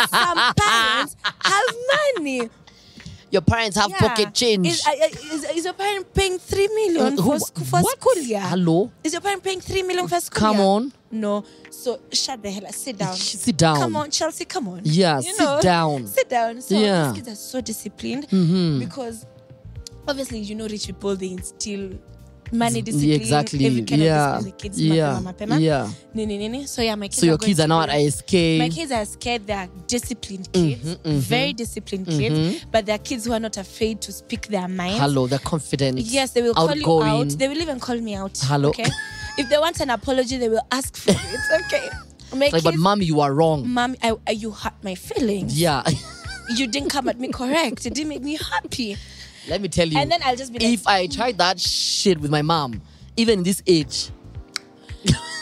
Speaker 2: Some parents have money.
Speaker 1: Your parents have pocket change.
Speaker 2: Is your parent paying 3 million for school year?
Speaker 1: Hello?
Speaker 2: Is your parent paying 3 million for school
Speaker 1: Come
Speaker 2: year?
Speaker 1: on.
Speaker 2: No. So shut the hell up. Sit down.
Speaker 1: Sit down.
Speaker 2: Come on, Chelsea, come on.
Speaker 1: Yeah, sit down.
Speaker 2: Sit down. So these kids are so disciplined because obviously, you know, rich people, they instill money discipline.
Speaker 1: Exactly.
Speaker 2: Every kind of discipline, the kids. So my kids
Speaker 1: your kids are now at ISK.
Speaker 2: My kids are scared. They are disciplined kids, very disciplined kids, but they're kids who are not afraid to speak their minds.
Speaker 1: Hello, they're confident.
Speaker 2: Yes, they will call you out. They will even call me out.
Speaker 1: Hello.
Speaker 2: Okay. If they want an apology, they will ask for it. Okay.
Speaker 1: Like, but mommy, you are wrong.
Speaker 2: Mommy, you hurt my feelings.
Speaker 1: Yeah.
Speaker 2: You didn't come at me correct. It didn't make me happy.
Speaker 1: Let me tell you.
Speaker 2: And then I'll just be like,
Speaker 1: if I tried that shit with my mom, even in this age.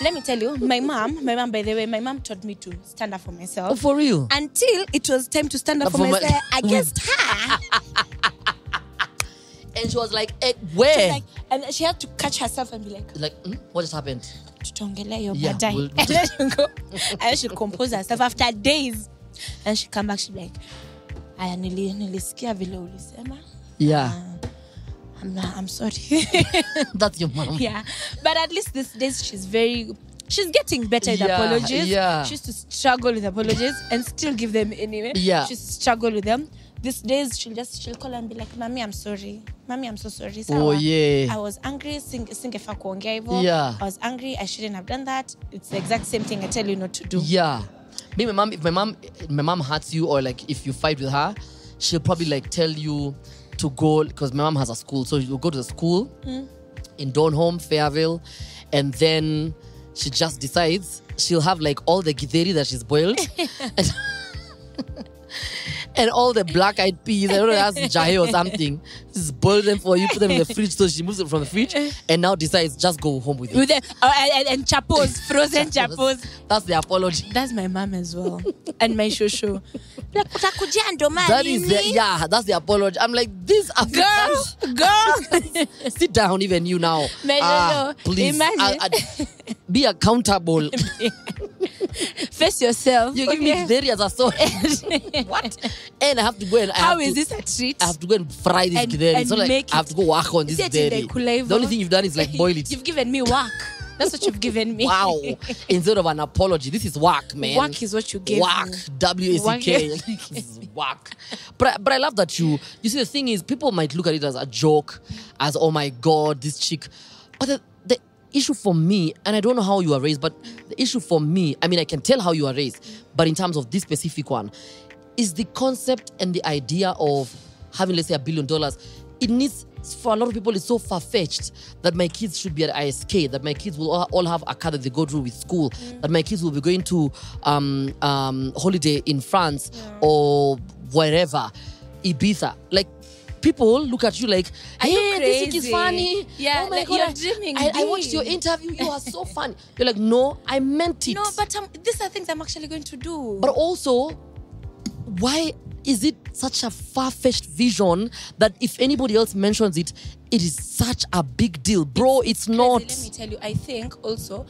Speaker 2: Let me tell you, my mom, by the way, my mom taught me to stand up for myself.
Speaker 1: Oh, for real?
Speaker 2: Until it was time to stand up for myself against her.
Speaker 1: And she was like, where?
Speaker 2: And she had to catch herself and be like,
Speaker 1: what just happened?
Speaker 2: And then she'll go. And she'll compose herself after days. And she'll come back, she'll be like, aya nilisikia vile ulisema.
Speaker 1: Yeah.
Speaker 2: I'm sorry.
Speaker 1: That's your mom.
Speaker 2: Yeah. But at least these days she's getting better with apologies.
Speaker 1: Yeah.
Speaker 2: She used to struggle with apologies and still give them anyway.
Speaker 1: Yeah.
Speaker 2: She used to struggle with them. These days she'll call and be like, Mommy, I'm sorry. Mommy, I'm so sorry.
Speaker 1: Oh yeah.
Speaker 2: I was angry.
Speaker 1: Yeah.
Speaker 2: I was angry. I shouldn't have done that. It's the exact same thing I tell you not to do.
Speaker 1: Yeah. Maybe if my mom hurts you, or like if you fight with her, she'll probably like tell you to go, because my mom has a school, so you'll go to the school in Donholm, Fairville, and then she just decides she'll have like all the githeri that she's boiled and all the black-eyed peas. I don't know, that's jahe or something. Just boil them for you, put them in the fridge. So she moves them from the fridge and now decides just go home with it.
Speaker 2: And chapos, frozen chapos.
Speaker 1: That's the apology.
Speaker 2: That's my mom as well. And my shosho. Like,
Speaker 1: that's the apology. I'm like, this Africans.
Speaker 2: Girl.
Speaker 1: Sit down, even you now. Please.
Speaker 2: Imagine.
Speaker 1: Be accountable.
Speaker 2: Face yourself.
Speaker 1: You give me githeri as a sword. What? And I have to go and
Speaker 2: how is this a treat?
Speaker 1: I have to go and fry this githeri. So like I have to go work on this githeri. The only thing you've done is like boil it.
Speaker 2: You've given me work. That's what you've given me.
Speaker 1: Wow. Instead of an apology, this is work, man.
Speaker 2: Work is what you gave
Speaker 1: work.
Speaker 2: me.
Speaker 1: W-A-C-K. This is work. But I love that you see, the thing is, people might look at it as a joke, as, oh my God, this chick. But the issue for me, and I don't know how you are raised, but the issue for me, I mean, I can tell how you are raised, but in terms of this specific one, is the concept and the idea of having, let's say, $1 billion. It needs, for a lot of people, it's so far-fetched that my kids should be at ISK, that my kids will all have a car that they go through with school, that my kids will be going to holiday in France or wherever, Ibiza. Like, people look at you like, hey, this chick is funny.
Speaker 2: Yeah,
Speaker 1: oh my
Speaker 2: like
Speaker 1: God,
Speaker 2: you're dreaming
Speaker 1: I watched your interview. You are so funny. You're like, no, I meant it.
Speaker 2: No, but these are things I'm actually going to do.
Speaker 1: But also, why is it such a far-fetched vision that if anybody else mentions it, it is such a big deal? Bro, it's not.
Speaker 2: Let me tell you, I think also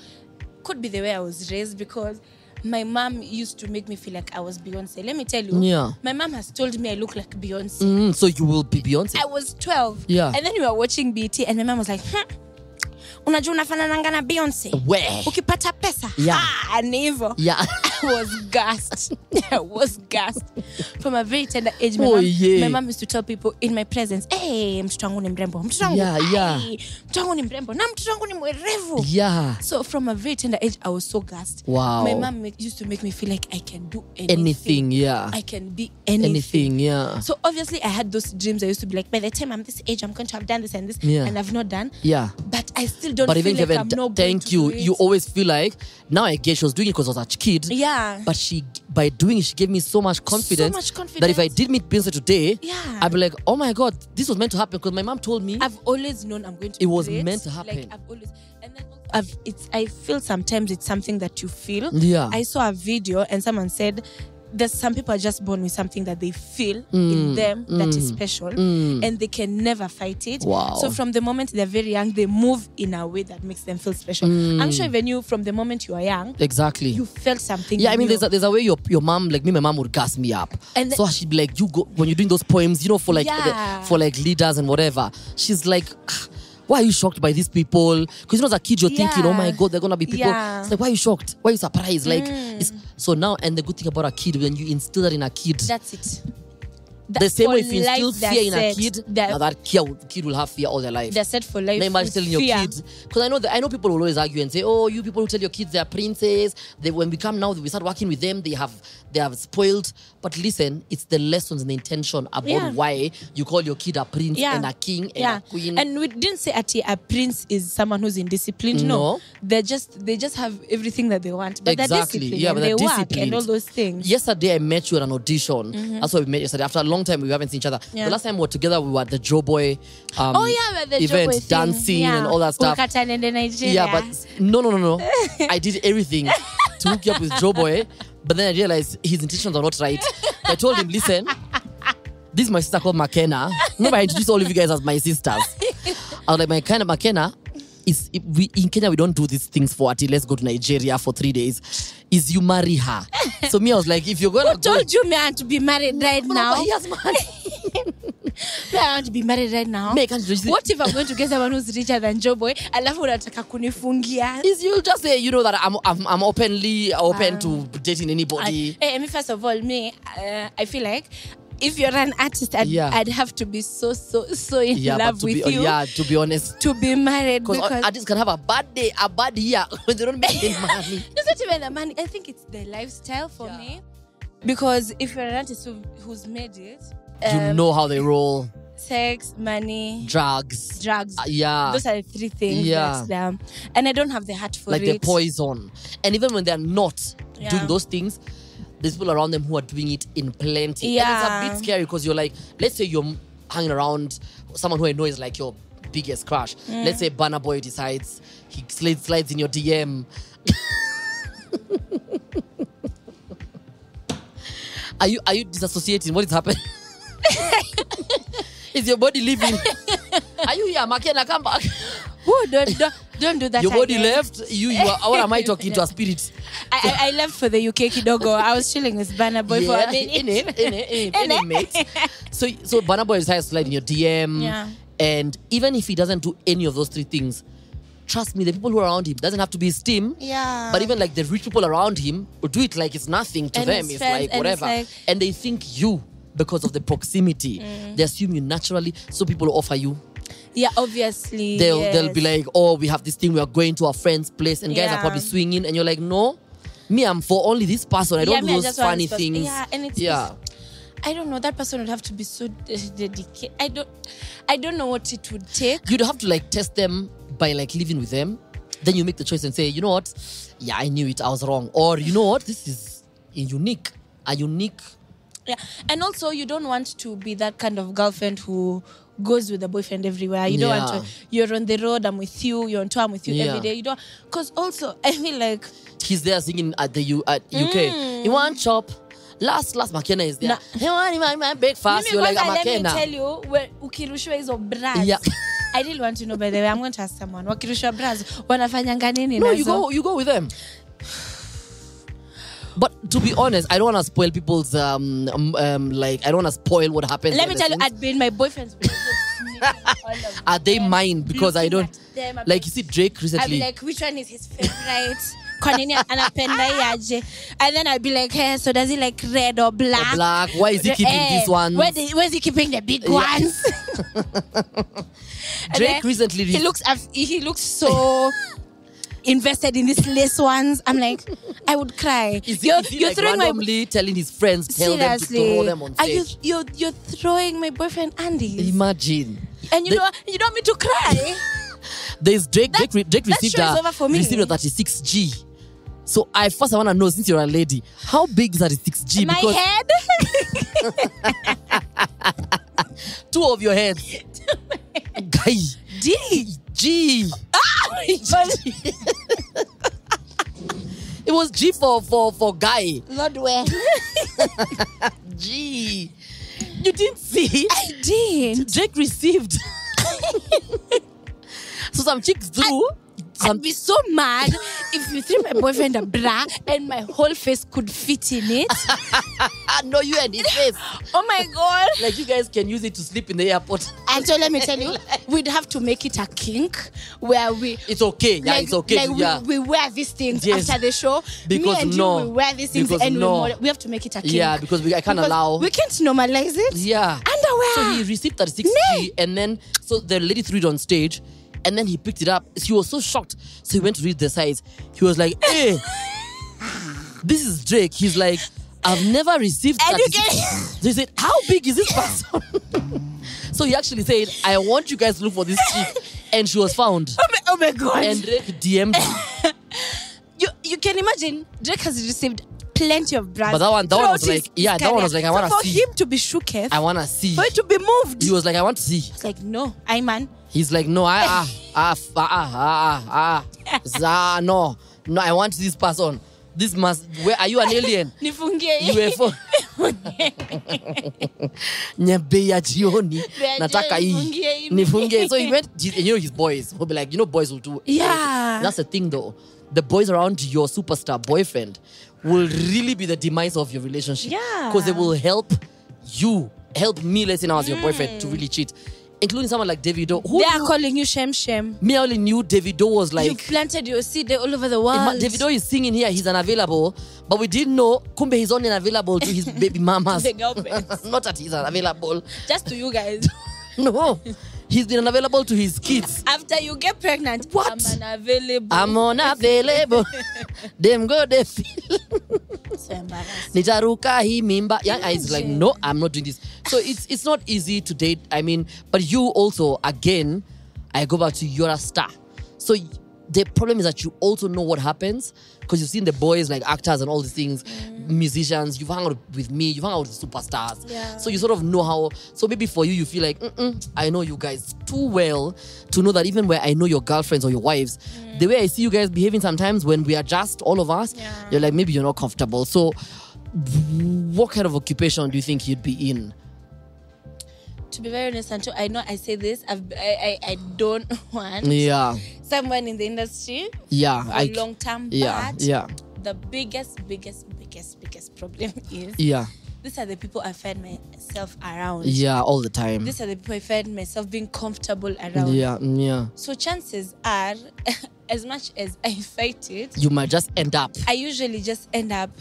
Speaker 2: could be the way I was raised, because my mom used to make me feel like I was Beyonce. Let me tell you, my mom has told me I look like Beyonce.
Speaker 1: So you will be Beyonce?
Speaker 2: I was 12.
Speaker 1: Yeah.
Speaker 2: And then we were watching BT and my mom was like, unajua unafanana na Beyonce.
Speaker 1: Where?
Speaker 2: Ukipata pesa.
Speaker 1: Yeah.
Speaker 2: Never.
Speaker 1: Yeah.
Speaker 2: I was gassed. I was gassed. From a very tender age, my mom used to tell people in my presence, hey, mtoto wangu ni mrembo. Mtoto wangu, mtoto wangu ni mrembo. Na mtoto wangu ni mwerevu.
Speaker 1: Yeah.
Speaker 2: So from a very tender age, I was so gassed.
Speaker 1: Wow.
Speaker 2: My mom used to make me feel like I can do anything.
Speaker 1: Yeah.
Speaker 2: I can be anything.
Speaker 1: Yeah.
Speaker 2: So obviously I had those dreams. I used to be like, by the time I'm this age, I'm going to have done this and this.
Speaker 1: Yeah.
Speaker 2: And I've not done.
Speaker 1: Yeah.
Speaker 2: But I still don't
Speaker 1: but
Speaker 2: feel
Speaker 1: even
Speaker 2: like I'm not
Speaker 1: thank you. You always feel like, now I guess she was doing it because I was a kid.
Speaker 2: Yeah.
Speaker 1: But by doing it, she gave me so much confidence. That if I did meet Beyonce today, I'd be like, oh my God, this was meant to happen, because my mom told me.
Speaker 2: I've always known I'm going to.
Speaker 1: It was meant to happen.
Speaker 2: Like, I've always, and then I feel sometimes it's something that you feel.
Speaker 1: Yeah.
Speaker 2: I saw a video and someone said there's some people are just born with something that they feel in them that is special, and they can never fight it.
Speaker 1: Wow.
Speaker 2: So from the moment they're very young, they move in a way that makes them feel special. I'm sure even you, from the moment you are young,
Speaker 1: exactly,
Speaker 2: you felt something.
Speaker 1: Yeah, I mean, there's a way your mom, like me, my mom would gas me up, and so she'd be like, you go when you're doing those poems, you know, for like for like leaders and whatever. She's like, why are you shocked by these people? Because as a kid, you're thinking, oh my God, they're gonna be people. It's like, why are you shocked? Why are you surprised? Like, so now, and the good thing about a kid, when you instill that in a kid,
Speaker 2: that's it.
Speaker 1: The same way if you instill fear in a kid, now that kid will have fear all their life.
Speaker 2: They're set for life.
Speaker 1: Now imagine telling your kids, because I know people will always argue and say, oh, you people who tell your kids they're princes, when we come now, we start working with them, they have spoiled. But listen, it's the lessons and the intention about why you call your kid a prince and a king and a queen.
Speaker 2: And we didn't say a prince is someone who's indisciplined. No. They just have everything that they want. But
Speaker 1: exactly.
Speaker 2: They're disciplined, and they work and all those things.
Speaker 1: Yesterday I met you at an audition. That's why we met yesterday. After a long time we haven't seen each other. The last time we were together, we were at the Joe Boy
Speaker 2: we were at the
Speaker 1: event,
Speaker 2: Joe Boy
Speaker 1: dancing and all that stuff.
Speaker 2: Nigeria.
Speaker 1: But no. I did everything to hook you up with Joe Boy, but then I realized his intentions are not right. I told him, listen, this is my sister called Makena. Remember, I introduced all of you guys as my sisters. I was like, my kind of Makena is, in Kenya, we don't do these things for Ati. Let's go to Nigeria for 3 days. Is you marry her. So me, I was like, if you're going to
Speaker 2: told you me I want to be married right now?
Speaker 1: He has money.
Speaker 2: I want to be married right now. What if I'm going to get someone who's richer than Joe Boy? Alafu unataka kunifungia?
Speaker 1: Is you'll just say, you know, that I'm openly open to dating anybody.
Speaker 2: Me, first of all, I feel like if you're an artist, I'd have to be so in love with you.
Speaker 1: Yeah, to be honest.
Speaker 2: To be married.
Speaker 1: Because artists can have a bad day, a bad year when they don't make any money.
Speaker 2: It's not even the money. I think it's the lifestyle for me. Because if you're an artist who's made it,
Speaker 1: you know how they roll.
Speaker 2: sex, money,
Speaker 1: drugs.
Speaker 2: Yeah. Those are the three things.
Speaker 1: Yeah.
Speaker 2: And I don't have the heart for
Speaker 1: like
Speaker 2: it.
Speaker 1: Like the poison. And even when they're not doing those things, there's people around them who are doing it in plenty.
Speaker 2: Yeah.
Speaker 1: And it's a bit scary because you're like, let's say you're hanging around someone who I know is like your biggest crush. Let's say Burna Boy decides he slides in your DM. Are you disassociating? What is happening? Is your body leaving? Are you here, Makena? Come back.
Speaker 2: Who don't do that.
Speaker 1: Your body
Speaker 2: again.
Speaker 1: left. You are. What am I talking to? A spirit?
Speaker 2: I left for the UK kidogo. I was chilling with Burna Boy for a minute.
Speaker 1: In it, mate. So Burna Boy decides to slide in your DM.
Speaker 2: Yeah.
Speaker 1: And even if he doesn't do any of those three things, trust me, the people who are around him, doesn't have to be his team.
Speaker 2: Yeah.
Speaker 1: But even like the rich people around him will do it like it's nothing to them. It's like whatever. And they think you, because of the proximity, they assume you naturally. So people will offer you.
Speaker 2: Yeah, obviously.
Speaker 1: They'll be like, oh, we have this thing, we are going to our friend's place, and guys are probably swinging, and you're like, no, me, I'm for only this person. I don't do those funny things.
Speaker 2: Yeah, and it's I don't know, that person would have to be so dedicated. I don't know what it would take.
Speaker 1: You'd have to like test them by like living with them. Then you make the choice and say, you know what? Yeah, I knew it, I was wrong. Or you know what? This is a unique.
Speaker 2: Yeah, and also you don't want to be that kind of girlfriend who goes with a boyfriend everywhere. You don't want to. You're on the road, I'm with you. You're on tour, I'm with you every day. You don't, because also I feel like
Speaker 1: he's there singing at the UK. You want chop? Last Makena is there.
Speaker 2: Nah.
Speaker 1: Hey, want my breakfast? You're like,
Speaker 2: let me
Speaker 1: Makena.
Speaker 2: tell you, when ukirushwa hizo bras. Yeah. I really want to know, by the way. I'm going to ask someone. Wakirushwa bras, wanafanyanga nini
Speaker 1: No,
Speaker 2: nazo?
Speaker 1: you go with them. But to be honest, I don't want to spoil people's I don't want to spoil what happens.
Speaker 2: Let me tell you, I'd been my boyfriend's
Speaker 1: are they mine? Because I don't like, you see Drake recently.
Speaker 2: I'd be like, which one is his favorite? Kwa nini anapenda yaje? And then I'd be like, hey, so does he like red or black?
Speaker 1: Or black. Why is he keeping these ones?
Speaker 2: Where's he keeping the big ones?
Speaker 1: Drake recently
Speaker 2: he looks so invested in these lace ones. I'm like, I would cry.
Speaker 1: You're like throwing randomly telling his friends, tell them to throw them on stage.
Speaker 2: You're throwing my boyfriend Andy.
Speaker 1: Imagine.
Speaker 2: And you don't want me to cry.
Speaker 1: There's Drake received a 36G. So I want to know, since you're a lady, how big is 36G?
Speaker 2: My head?
Speaker 1: 2 of your heads. Guy. G. It was G for guy.
Speaker 2: Lord, where?
Speaker 1: G. You didn't see?
Speaker 2: I did.
Speaker 1: Drake received. So some chicks do.
Speaker 2: I'd be so mad if you threw my boyfriend a bra and my whole face could fit in it.
Speaker 1: No, you and his face.
Speaker 2: Oh my God.
Speaker 1: Like you guys can use it to sleep in the airport.
Speaker 2: And so let me tell you, we'd have to make it a kink where we...
Speaker 1: It's okay. Yeah,
Speaker 2: like,
Speaker 1: it's okay.
Speaker 2: Like we wear these things after the show.
Speaker 1: Because
Speaker 2: me and we wear these things and we have to make it a kink.
Speaker 1: Yeah, because I can't allow...
Speaker 2: We can't normalize it.
Speaker 1: Yeah.
Speaker 2: Underwear.
Speaker 1: So he received 36G and then... So the lady threw it on stage. And then he picked it up. He was so shocked. So he went to read the size. He was like, hey, this is Drake. He's like, I've never received that. So he said, how big is this person? So he actually said, I want you guys to look for this chick. And she was found.
Speaker 2: Oh my God.
Speaker 1: And Drake DM'd her.
Speaker 2: You can imagine, Drake has received plenty of bras.
Speaker 1: But that one was like, that one was like, I want to see.
Speaker 2: For him to be shooketh.
Speaker 1: I want to see.
Speaker 2: For it to be moved.
Speaker 1: He was like, I want to see.
Speaker 2: I was like, no, I man.
Speaker 1: He's like, no, no, I want this person. This must. Where are you, an alien? UFO. Nyabeya jioni. Nataka hii. Nifungie. So he went. His boys will be like, boys will do.
Speaker 2: Yeah.
Speaker 1: That's the thing, though. The boys around your superstar boyfriend will really be the demise of your relationship.
Speaker 2: Yeah.
Speaker 1: Because they will help me. Let's say now as your boyfriend to really cheat. Including someone like Davido.
Speaker 2: They are calling you Shem.
Speaker 1: Me, I only knew Davido was like...
Speaker 2: You planted your seed all over the world.
Speaker 1: Davido is singing here, he's unavailable. But we didn't know, Kumbe he's only unavailable to his baby mamas.
Speaker 2: The girlfriends.
Speaker 1: Not that he's unavailable.
Speaker 2: Just to you guys.
Speaker 1: No. He's been unavailable to his kids.
Speaker 2: After you get pregnant,
Speaker 1: what?
Speaker 2: I'm unavailable.
Speaker 1: I'm unavailable. Them go, they feel.
Speaker 2: So embarrassing.
Speaker 1: Nitaruka hii mimba. Yeah, it's like, no, I'm not doing this. So it's not easy to date. I mean, but you also, again, I go back to you're a star. So the problem is that you also know what happens because you've seen the boys like actors and all these things, musicians. You've hung out with me. You've hung out with superstars.
Speaker 2: Yeah.
Speaker 1: So you sort of know how. So maybe for you feel like, I know you guys too well to know that even where I know your girlfriends or your wives, the way I see you guys behaving sometimes when we are just all of us, you're like maybe you're not comfortable. So what kind of occupation do you think you'd be in?
Speaker 2: To be very honest, Anto, I know I say this. I don't want someone in the industry for long term. But the biggest problem is these are the people I find myself around.
Speaker 1: Yeah, all the time.
Speaker 2: These are the people I find myself being comfortable around.
Speaker 1: Yeah.
Speaker 2: So chances are, as much as I fight it,
Speaker 1: you might just end up.
Speaker 2: I usually just end up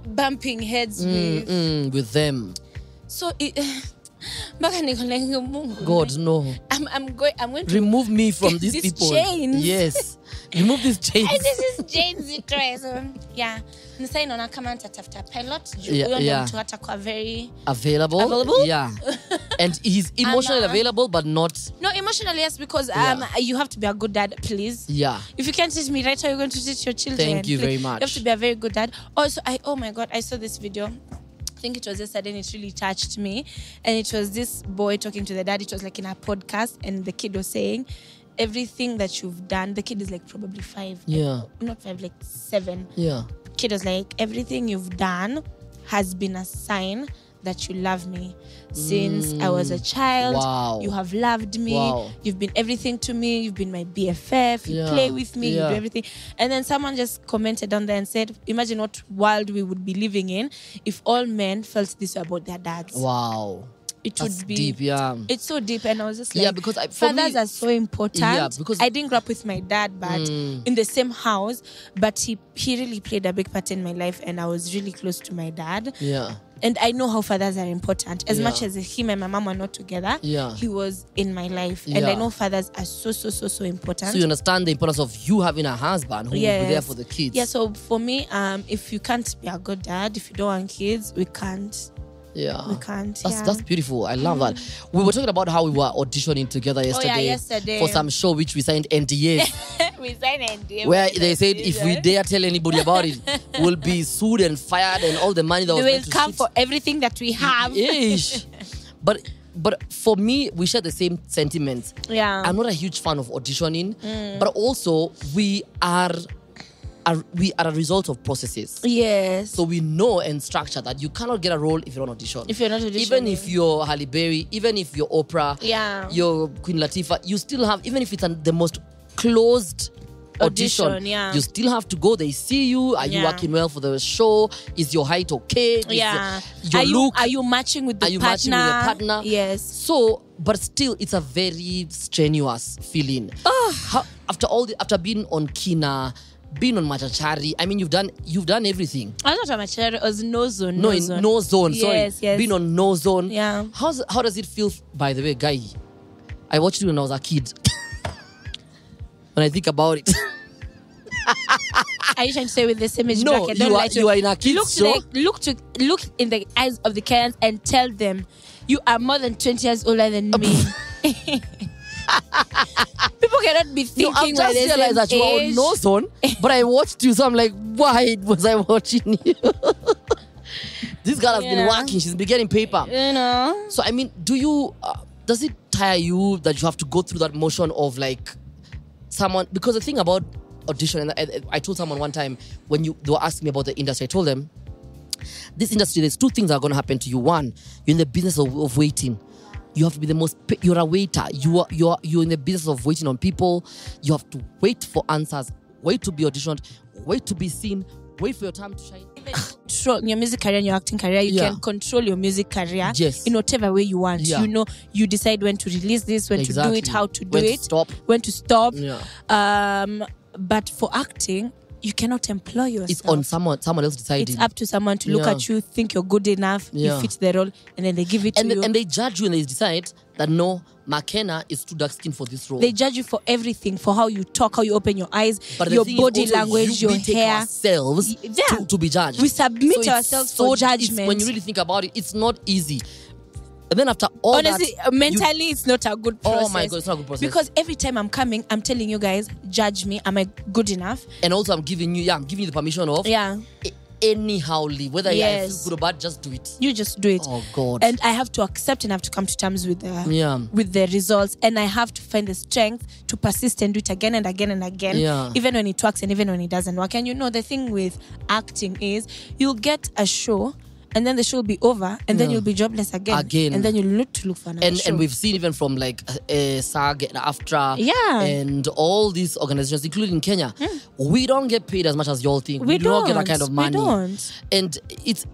Speaker 2: bumping heads
Speaker 1: with them.
Speaker 2: So
Speaker 1: God, no.
Speaker 2: I'm going to
Speaker 1: remove me from these people.
Speaker 2: Chains.
Speaker 1: Yes. Remove these chains.
Speaker 2: This is chains. Yeah. Nisai naona kama nitatafuta pilot. Mtu atakuwa very
Speaker 1: available. Yeah. And he's emotionally available but not.
Speaker 2: No, emotionally yes, because you have to be a good dad, please.
Speaker 1: Yeah.
Speaker 2: If you can't teach me right, how are you going to teach your children?
Speaker 1: Thank you very much.
Speaker 2: You have to be a very good dad. Also, oh my God, I saw this video. I think it was yesterday and it really touched me. And it was this boy talking to the dad. It was like in a podcast and the kid was saying, everything that you've done, the kid is like probably 5.
Speaker 1: Yeah.
Speaker 2: Not 5, like 7.
Speaker 1: Yeah.
Speaker 2: Kid was like, everything you've done has been a sign that you love me. Since I was a child,
Speaker 1: wow.
Speaker 2: You have loved me.
Speaker 1: Wow.
Speaker 2: You've been everything to me. You've been my BFF. You play with me. You do everything. And then someone just commented on there and said, imagine what world we would be living in if all men felt this way about their dads.
Speaker 1: Wow.
Speaker 2: It
Speaker 1: That's
Speaker 2: would be
Speaker 1: deep,
Speaker 2: It's so deep, and I was just like,
Speaker 1: because
Speaker 2: fathers are so important.
Speaker 1: Yeah, because
Speaker 2: I didn't grow up with my dad, but in the same house. But he really played a big part in my life, and I was really close to my dad.
Speaker 1: Yeah.
Speaker 2: And I know how fathers are important. As much as him and my mom were not together, he was in my life, and I know fathers are so important.
Speaker 1: So you understand the importance of you having a husband who will be there for the kids.
Speaker 2: Yeah. So for me, if you can't be a good dad, if you don't want kids, we can't.
Speaker 1: Yeah.
Speaker 2: We can't.
Speaker 1: That's beautiful. I love that. We were talking about how we were auditioning together yesterday for some show which we signed NDAs.
Speaker 2: We signed NDAs.
Speaker 1: Where they said if we dare tell anybody about it, we'll be sued and fired and all the money that
Speaker 2: they will come for everything that we have.
Speaker 1: Ish. But for me, we share the same sentiments.
Speaker 2: Yeah.
Speaker 1: I'm not a huge fan of auditioning, but also we are a result of processes.
Speaker 2: Yes.
Speaker 1: So we know and structure that you cannot get a role if you're not auditioned.
Speaker 2: If you're not auditioning.
Speaker 1: Even if you're Halle Berry, even if you're Oprah, you're Queen Latifah, you still have, even if it's the most closed audition, you still have to go. They see you. Are you working well for the show? Is your height okay?
Speaker 2: Are you matching with the partner? Yes.
Speaker 1: So, but still, it's a very strenuous feeling. After being on Kina, being on Machachari, I mean, you've done everything.
Speaker 2: I was not on Machachari. It was No Zone.
Speaker 1: No Zone.
Speaker 2: Yes,
Speaker 1: sorry, being on No Zone.
Speaker 2: Yeah.
Speaker 1: How does it feel? By the way, Guy, I watched it when I was a kid. When I think about it.
Speaker 2: Are you trying to say with the same age bracket?
Speaker 1: You are in a kid's show.
Speaker 2: Look in the eyes of the Kenyans and tell them you are more than 20 years older than me. People cannot be thinking
Speaker 1: I'm just realized that you are on No Zone, but I watched you, so I'm like, why was I watching you? This girl has been working. She's been getting paper.
Speaker 2: You know.
Speaker 1: So, I mean, does it tire you that you have to go through that motion of like someone? Because the thing about audition, and I told someone one time when they were asking me about the industry, I told them, this industry, there's 2 things that are going to happen to you. One, you're in the business of waiting. You have to be you're a waiter. You're in the business of waiting on people. You have to wait for answers, wait to be auditioned, wait to be seen, wait for your time to shine.
Speaker 2: Control your music career and your acting career. You can control your music career in whatever way you want.
Speaker 1: Yeah.
Speaker 2: You know, you decide when to release this, when to do it, how to do it, when to stop.
Speaker 1: Yeah.
Speaker 2: But for acting, you cannot employ yourself.
Speaker 1: It's on someone else deciding.
Speaker 2: It's up to someone to look at you, think you're good enough, you fit the role, and then they give it to you.
Speaker 1: And they judge you and they decide that no, Makena is too dark skinned for this role.
Speaker 2: They judge you for everything, for how you talk, how you open your eyes,
Speaker 1: But the
Speaker 2: your
Speaker 1: thing
Speaker 2: body
Speaker 1: is also
Speaker 2: language,
Speaker 1: we
Speaker 2: your
Speaker 1: take
Speaker 2: hair.
Speaker 1: ourselves to be judged.
Speaker 2: We submit
Speaker 1: So it's
Speaker 2: ourselves for judgment.
Speaker 1: When you really think about it, it's not easy. And then after all
Speaker 2: honestly,
Speaker 1: that,
Speaker 2: mentally, it's not a good process.
Speaker 1: Oh my God, it's not a good process.
Speaker 2: Because every time I'm coming, I'm telling you guys, judge me. Am I good enough?
Speaker 1: And also I'm giving you the permission of anyhow live. Whether I feel good or bad, just do it.
Speaker 2: You just do it.
Speaker 1: Oh God.
Speaker 2: And I have to accept and have to come to terms with the results. And I have to find the strength to persist and do it again and again and again.
Speaker 1: Yeah.
Speaker 2: Even when it works and even when it doesn't work. And the thing with acting is you'll get a show and then the show will be over and then you'll be jobless again. And then you'll need to look for another show.
Speaker 1: And we've seen even from like SAG and AFTRA and all these organizations, including Kenya, we don't get paid as much as y'all think. We do not get that kind of money.
Speaker 2: We don't.
Speaker 1: And it's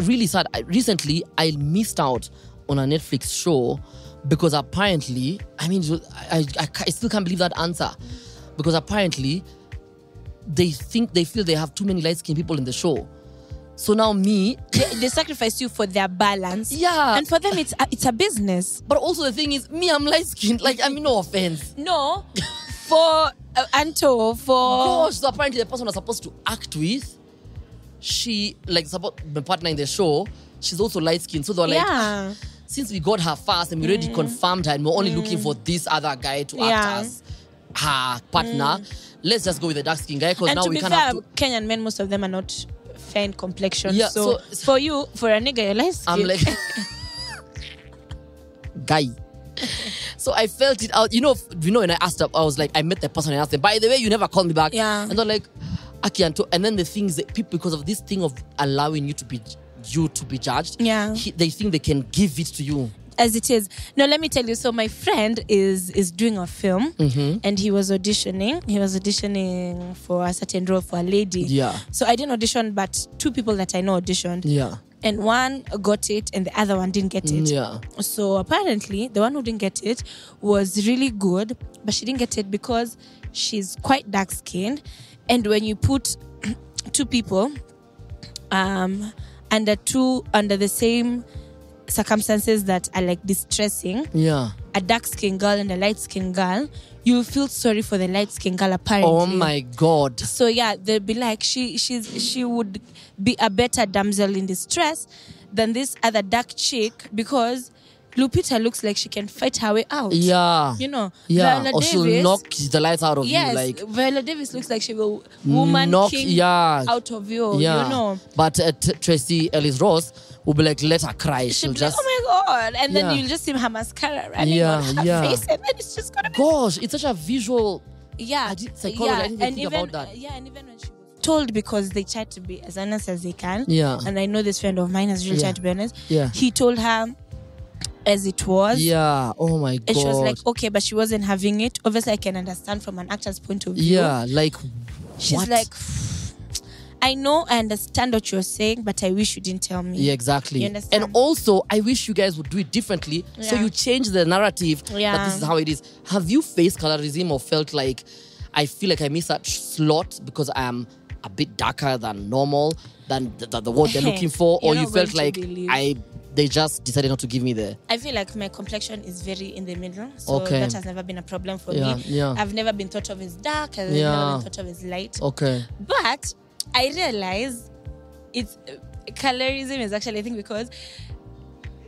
Speaker 1: really sad. Recently, I missed out on a Netflix show because apparently, I still can't believe that answer. Because apparently, they feel they have too many light-skinned people in the show. So now they sacrifice you for their balance. Yeah. And for them, it's a business. But also the thing is, I'm light-skinned. Like, no offense.
Speaker 2: No. For Anto,
Speaker 1: Gosh, so apparently the person was supposed to act with, she, the partner in the show, she's also light-skinned. So they were like, since we got her first and we already confirmed her and we're only looking for this other guy to act as her partner, let's just go with the dark-skinned guy because now we can't have to...
Speaker 2: Kenyan men, most of them are not fair in complexion.
Speaker 1: Yeah,
Speaker 2: so for a nigga, you're light skin.
Speaker 1: I'm like, guy. So I felt it out. When I asked her, I was like, I met the person and asked them, by the way, you never called me back.
Speaker 2: Yeah.
Speaker 1: And they're like, Aki Anto. And then the thing is that people, because of this thing of allowing you to be judged, they think they can give it to you.
Speaker 2: As it is. No, let me tell you. So my friend is doing a film and he was auditioning. He was auditioning for a certain role for a lady.
Speaker 1: Yeah.
Speaker 2: So I didn't audition, but 2 people that I know auditioned.
Speaker 1: Yeah.
Speaker 2: And one got it and the other one didn't get it.
Speaker 1: Yeah.
Speaker 2: So apparently the one who didn't get it was really good, but she didn't get it because she's quite dark skinned. And when you put 2 people under the same circumstances that are like distressing, a dark-skinned girl and a light-skinned girl, you feel sorry for the light-skinned girl apparently.
Speaker 1: Oh my God.
Speaker 2: So they'll be like, she would be a better damsel in distress than this other dark chick because Lupita looks like she can fight her way out.
Speaker 1: Yeah.
Speaker 2: Viola
Speaker 1: or she'll
Speaker 2: Davis,
Speaker 1: knock the lights out of you. Like
Speaker 2: Viola Davis looks like she will knock king out of you.
Speaker 1: But Tracy Ellis Ross will be like, let her cry.
Speaker 2: She'll just, like, oh my God. And then you'll just see her mascara running on her face and then it's just gonna be...
Speaker 1: Gosh, it's such a visual...
Speaker 2: I
Speaker 1: didn't think about that.
Speaker 2: And even when she was told, because they tried to be as honest as they can.
Speaker 1: Yeah.
Speaker 2: And I know this friend of mine has really tried to be honest.
Speaker 1: Yeah.
Speaker 2: He told her as it was.
Speaker 1: Yeah. Oh my God.
Speaker 2: And she was like, okay, but she wasn't having it. Obviously, I can understand from an actor's point of view.
Speaker 1: Yeah, like,
Speaker 2: she's
Speaker 1: what?
Speaker 2: like, I know, I understand what you're saying, but I wish you didn't tell me.
Speaker 1: Yeah, exactly.
Speaker 2: You understand?
Speaker 1: And also, I wish you guys would do it differently. So you change the narrative that this is how it is. Have you faced colorism or felt like, I feel like I miss that slot because I am a bit darker than normal, than the word they're looking for? Or you felt like they just decided not to give me the...
Speaker 2: I feel like my complexion is very in the middle. So that has never been a problem for me.
Speaker 1: Yeah.
Speaker 2: I've never been thought of as dark. I've never been thought of as light.
Speaker 1: Okay.
Speaker 2: But I realize colorism is actually a thing because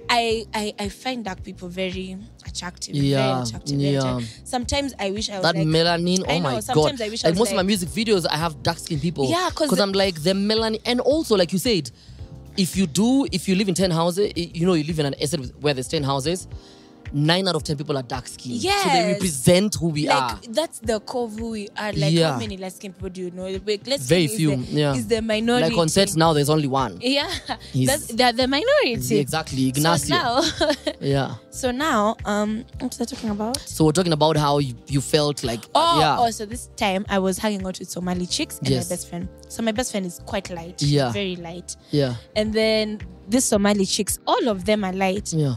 Speaker 2: I find dark people very attractive.
Speaker 1: Yeah.
Speaker 2: Very attractive. Very attractive. Sometimes I wish I was
Speaker 1: that
Speaker 2: like...
Speaker 1: melanin, oh my God.
Speaker 2: Sometimes I wish I
Speaker 1: like
Speaker 2: was
Speaker 1: most of my music videos, I have dark-skinned people.
Speaker 2: Yeah,
Speaker 1: because I'm like, the melanin... And also, like you said, if you live in 10 houses, you live in an estate where there's 10 houses, 9 out of 10 people are dark-skinned.
Speaker 2: Yes.
Speaker 1: So they represent who we are.
Speaker 2: That's the core of who we are. Like, how many light-skinned people do you know?
Speaker 1: Very few.
Speaker 2: Is the minority.
Speaker 1: Like on set now, there's only one.
Speaker 2: Yeah. They're the minority.
Speaker 1: Exactly. Ignacio.
Speaker 2: So now, what was I talking about?
Speaker 1: So we're talking about how you felt like...
Speaker 2: So this time I was hanging out with Somali chicks and my best friend. So my best friend is quite light.
Speaker 1: Yeah.
Speaker 2: Very light.
Speaker 1: Yeah.
Speaker 2: And then these Somali chicks, all of them are light.
Speaker 1: Yeah.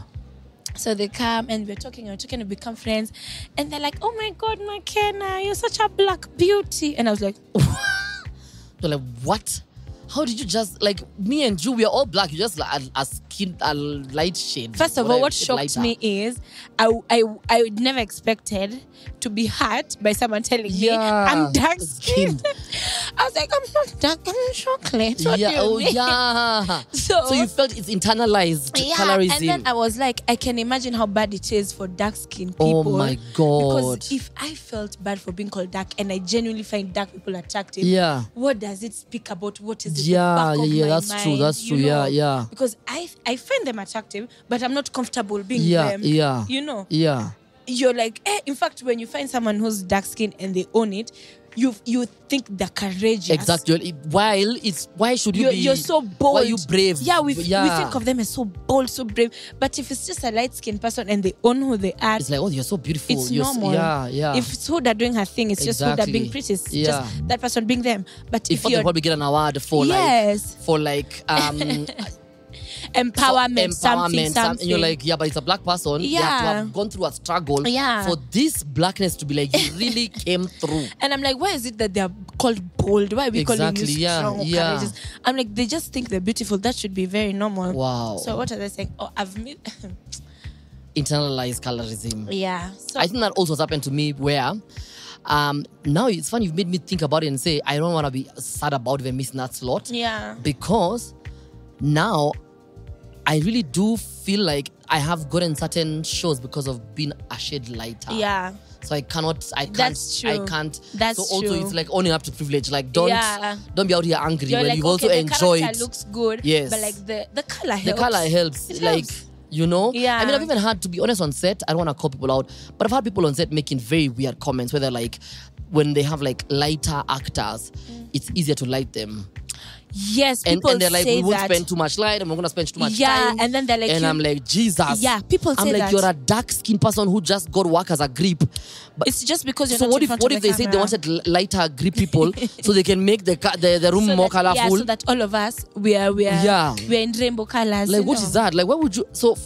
Speaker 2: So they come and we're talking to become friends. And they're like, oh my God, Makena, you're such a black beauty. And I was like...
Speaker 1: They're like, what? How did you just, like, me and you, we are all black. You just like a skin, a light shade.
Speaker 2: First of all, what shocked me is I would never expected to be hurt by someone telling me I'm dark skinned. I was like, I'm not dark, I'm chocolate. What do you mean?
Speaker 1: Yeah. So you felt it's internalized colorism.
Speaker 2: And then I was like, I can imagine how bad it is for dark skinned people.
Speaker 1: Oh my God.
Speaker 2: Because if I felt bad for being called dark and I genuinely find dark people attractive, what does it speak about? What is it?
Speaker 1: Yeah, that's
Speaker 2: mind,
Speaker 1: true. That's true. Yeah.
Speaker 2: Because I find them attractive, but I'm not comfortable being them.
Speaker 1: Yeah.
Speaker 2: You know?
Speaker 1: Yeah.
Speaker 2: You're like, in fact, when you find someone who's dark skinned and they own it, you think they're courageous.
Speaker 1: Exactly. Why should you be?
Speaker 2: You're so bold.
Speaker 1: Why are you brave?
Speaker 2: Yeah, we think of them as so bold, so brave. But if it's just a light skinned person and they own who they are,
Speaker 1: it's like, oh, you're so beautiful.
Speaker 2: It's normal.
Speaker 1: Yeah.
Speaker 2: If it's Huda doing her thing, it's just Huda being pretty. It's just that person being them. But if you're,
Speaker 1: they probably get an award for
Speaker 2: empowerment, something.
Speaker 1: And you're like, but it's a black person. You have to have gone through a struggle for this blackness to be like, you really came through.
Speaker 2: And I'm like, why is it that they're called bold? Why are we calling you strong or courageous? I'm like, they just think they're beautiful. That should be very normal.
Speaker 1: Wow.
Speaker 2: So what are they saying? Oh, I've made
Speaker 1: internalized colorism.
Speaker 2: Yeah. So
Speaker 1: I think that also has happened to me where now it's funny, you've made me think about it and say, I don't want to be sad about even missing that slot.
Speaker 2: Yeah.
Speaker 1: Because now I really do feel like I have gotten certain shows because of being a shade lighter.
Speaker 2: Yeah.
Speaker 1: So I can't.
Speaker 2: That's true.
Speaker 1: I can't.
Speaker 2: That's
Speaker 1: so also
Speaker 2: true.
Speaker 1: it's like owning up to privilege. Like don't be out here angry
Speaker 2: You're
Speaker 1: when
Speaker 2: like,
Speaker 1: you've also enjoyed.
Speaker 2: The character looks good.
Speaker 1: Yes.
Speaker 2: But like the color helps.
Speaker 1: The color helps.
Speaker 2: It
Speaker 1: like
Speaker 2: helps.
Speaker 1: you know.
Speaker 2: Yeah.
Speaker 1: I mean, I've even had, to be honest, on set. I don't want to call people out, but I've had people on set making very weird comments. Whether like when they have like lighter actors, it's easier to light them.
Speaker 2: Yes, people
Speaker 1: and they're like,
Speaker 2: say
Speaker 1: we won't
Speaker 2: that.
Speaker 1: spend too much light and we're going to spend too much time.
Speaker 2: Yeah, and then they're like...
Speaker 1: And I'm like, Jesus.
Speaker 2: Yeah, people say
Speaker 1: I'm like,
Speaker 2: that.
Speaker 1: you're a dark-skinned person who just got work as a grip. But
Speaker 2: it's just because you're
Speaker 1: so
Speaker 2: not
Speaker 1: what
Speaker 2: in
Speaker 1: if
Speaker 2: front
Speaker 1: what
Speaker 2: of
Speaker 1: if
Speaker 2: the
Speaker 1: they said they
Speaker 2: camera.
Speaker 1: wanted lighter grip people so they can make the room more colorful?
Speaker 2: Yeah, so that all of us, we're in rainbow colors.
Speaker 1: Like, what is that? Like, why would you... So,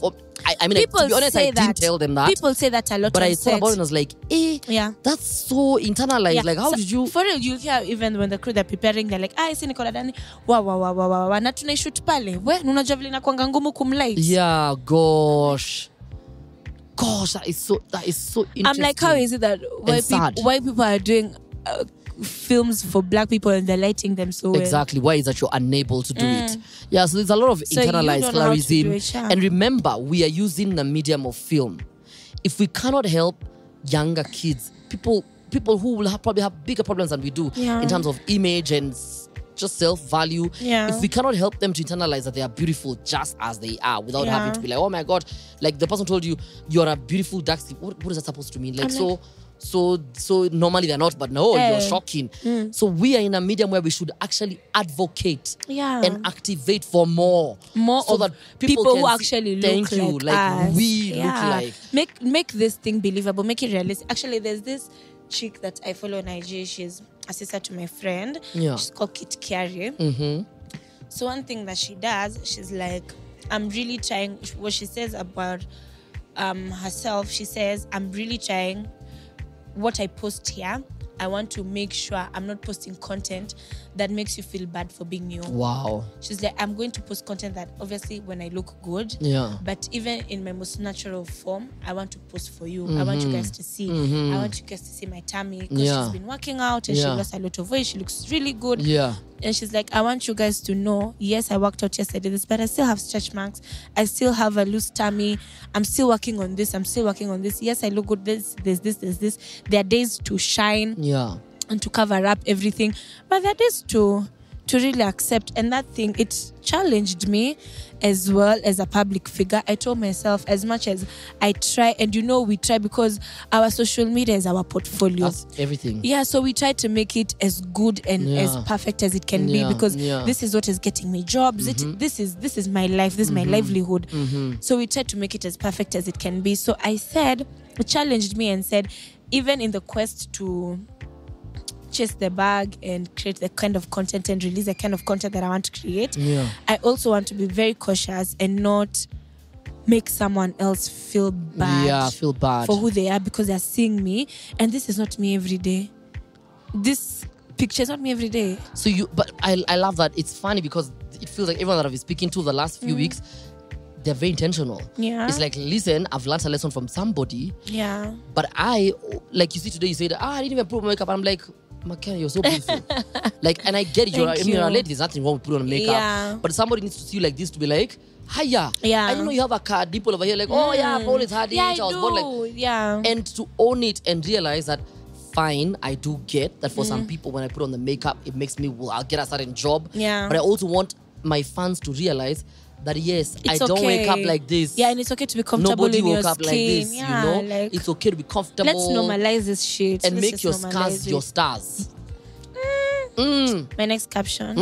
Speaker 1: I mean, like, to be honest, I didn't tell them that.
Speaker 2: People say that a lot.
Speaker 1: But I thought about it and I was like, that's so internalized. Yeah. Like, how did you...
Speaker 2: For real, you hear even when the crew, they're preparing, they're like, si Nicola Dani, wa. Na tunaishoot pale. We, unajua vile inakuanga ngumu kumlight.
Speaker 1: Yeah, gosh, that is so interesting.
Speaker 2: I'm like, how is it that why people are doing films for black people and they're lighting them so well?
Speaker 1: Exactly. Why is that you're unable to do it? Yeah, so there's a lot of internalized colorism. And remember, we are using the medium of film. If we cannot help younger kids, people who will probably have bigger problems than we do in terms of image and just self-value.
Speaker 2: Yeah.
Speaker 1: If we cannot help them to internalize that they are beautiful just as they are without having to be like, oh my God, like the person told you, you're a beautiful dark skin. What is that supposed to mean? Like, so normally they're not, but no, you're shocking. So we are in a medium where we should actually advocate and activate for more so that people
Speaker 2: who actually look like us.
Speaker 1: We look like.
Speaker 2: Make this thing believable, make it realistic. Actually, there's this chick that I follow on IG. She's a sister to my friend. She's called Kit Carey. So one thing that she does, she's like, I'm really trying. What she says about herself, she says, I'm really trying. What I post here, I want to make sure I'm not posting content that makes you feel bad for being new.
Speaker 1: Wow.
Speaker 2: She's like, I'm going to post content that obviously when I look good, but even in my most natural form, I want to post for you. I want you guys to see. I want you guys to see my tummy because she's been working out and she lost a lot of weight. She looks really good. And she's like, I want you guys to know, yes, I worked out yesterday, this, but I still have stretch marks. I still have a loose tummy. I'm still working on this. Yes, I look good. There's this. There are days to shine and to cover up everything. But there are days to really accept. And that thing, it challenged me as well as a public figure. I told myself, as much as I try, and we try because our social media is our portfolio.
Speaker 1: That's everything.
Speaker 2: Yeah, so we try to make it as good and as perfect as it can be because this is what is getting me jobs. This is my life. This is my livelihood. So we try to make it as perfect as it can be. So I said, it challenged me and said, even in the quest to chase the bag and create the kind of content and release the kind of content that I want to create, I also want to be very cautious and not make someone else feel bad for who they are because they're seeing me, and this is not me every day. This pictures, not me every day.
Speaker 1: So but I love that. It's funny because it feels like everyone that I've been speaking to the last few weeks, they're very intentional.
Speaker 2: Yeah.
Speaker 1: It's like, listen, I've learned a lesson from somebody.
Speaker 2: Yeah.
Speaker 1: But like you see today, you said, I didn't even put on makeup. I'm like, Makena, you're so beautiful. Like, and I get it. You're a lady. There's nothing wrong with putting on makeup.
Speaker 2: Yeah.
Speaker 1: But somebody needs to see you like this to be like, hiya.
Speaker 2: Yeah.
Speaker 1: I don't know you have a car dimple over here. Like, oh yeah, I've always had it.
Speaker 2: Yeah,
Speaker 1: I was born like,
Speaker 2: yeah.
Speaker 1: and to own it and realize that, fine, I do get that for some people, when I put on the makeup, it makes me, I'll get a certain job.
Speaker 2: Yeah.
Speaker 1: But I also want my fans to realize that yes,
Speaker 2: It's
Speaker 1: I don't wake up
Speaker 2: okay.
Speaker 1: like this.
Speaker 2: Yeah, and it's okay to be comfortable
Speaker 1: Nobody
Speaker 2: in your
Speaker 1: woke up
Speaker 2: skin.
Speaker 1: like this,
Speaker 2: Yeah,
Speaker 1: you know?
Speaker 2: like,
Speaker 1: It's okay to be comfortable.
Speaker 2: let's normalize this shit.
Speaker 1: And
Speaker 2: Let's
Speaker 1: make
Speaker 2: just
Speaker 1: your
Speaker 2: normalize
Speaker 1: scars
Speaker 2: it.
Speaker 1: your stars.
Speaker 2: My next caption.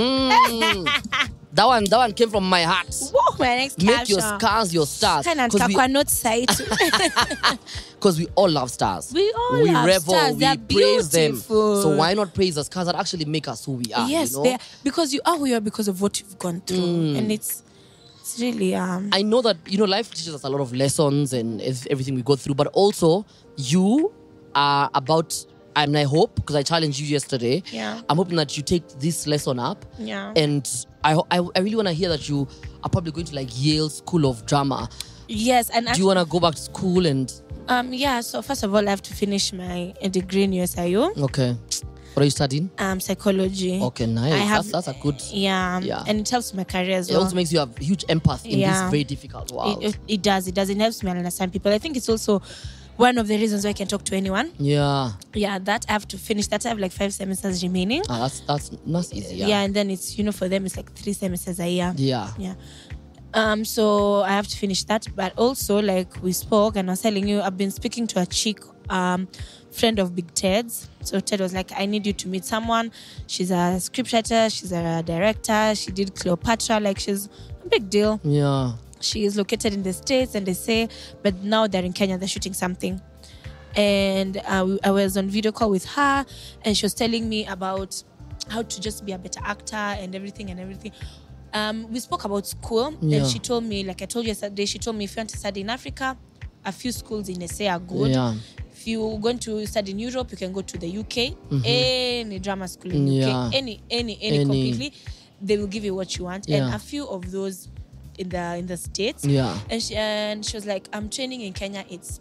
Speaker 1: That one came from my heart.
Speaker 2: Whoa, my next caption.
Speaker 1: Make your scars your stars.
Speaker 2: Kind of not sight.
Speaker 1: Because we all love stars.
Speaker 2: We all love
Speaker 1: revel,
Speaker 2: stars.
Speaker 1: we
Speaker 2: They're
Speaker 1: praise them.
Speaker 2: beautiful.
Speaker 1: So why not praise the scars that actually make us who we are?
Speaker 2: Yes,
Speaker 1: you know?
Speaker 2: because you are who you are because of what you've gone through, and it's really
Speaker 1: I know that life teaches us a lot of lessons and everything we go through, but also you are about. And I hope, because I challenged you yesterday, I'm hoping that you take this lesson up.
Speaker 2: Yeah.
Speaker 1: And I really want to hear that you are probably going to like Yale School of Drama.
Speaker 2: Yes, and
Speaker 1: do you want to go back to school and?
Speaker 2: Yeah. So first of all, I have to finish my degree in USIU.
Speaker 1: Okay. What are you studying?
Speaker 2: Psychology.
Speaker 1: Okay, nice. That's a good.
Speaker 2: Yeah. And it helps my career as well.
Speaker 1: It also makes you have huge empathy in this very difficult world.
Speaker 2: It does. It helps me understand people. I think it's also one of the reasons why I can talk to anyone.
Speaker 1: Yeah.
Speaker 2: Yeah, that I have to finish. That I have like 5 semesters remaining.
Speaker 1: That's easy.
Speaker 2: Yeah, and then it's for them it's like 3 semesters a year.
Speaker 1: Yeah.
Speaker 2: Yeah. So I have to finish that. But also, like we spoke and I was telling you, I've been speaking to a chick, friend of Big Ted's. So Ted was like, I need you to meet someone. She's a scriptwriter, she's a director, she did Cleopatra, like she's a big deal.
Speaker 1: Yeah.
Speaker 2: She is located in the States, and they say, but now they're in Kenya, they're shooting something. And I was on video call with her, and she was telling me about how to just be a better actor and everything. We spoke about school, and she told me, like I told you yesterday, she told me if you want to study in Africa, a few schools in SA are good.
Speaker 1: Yeah.
Speaker 2: If you're going to study in Europe, you can go to the UK. Any drama school in UK, any completely, they will give you what you want. And a few of those in the States. Yeah. And she was like, I'm training in Kenya. It's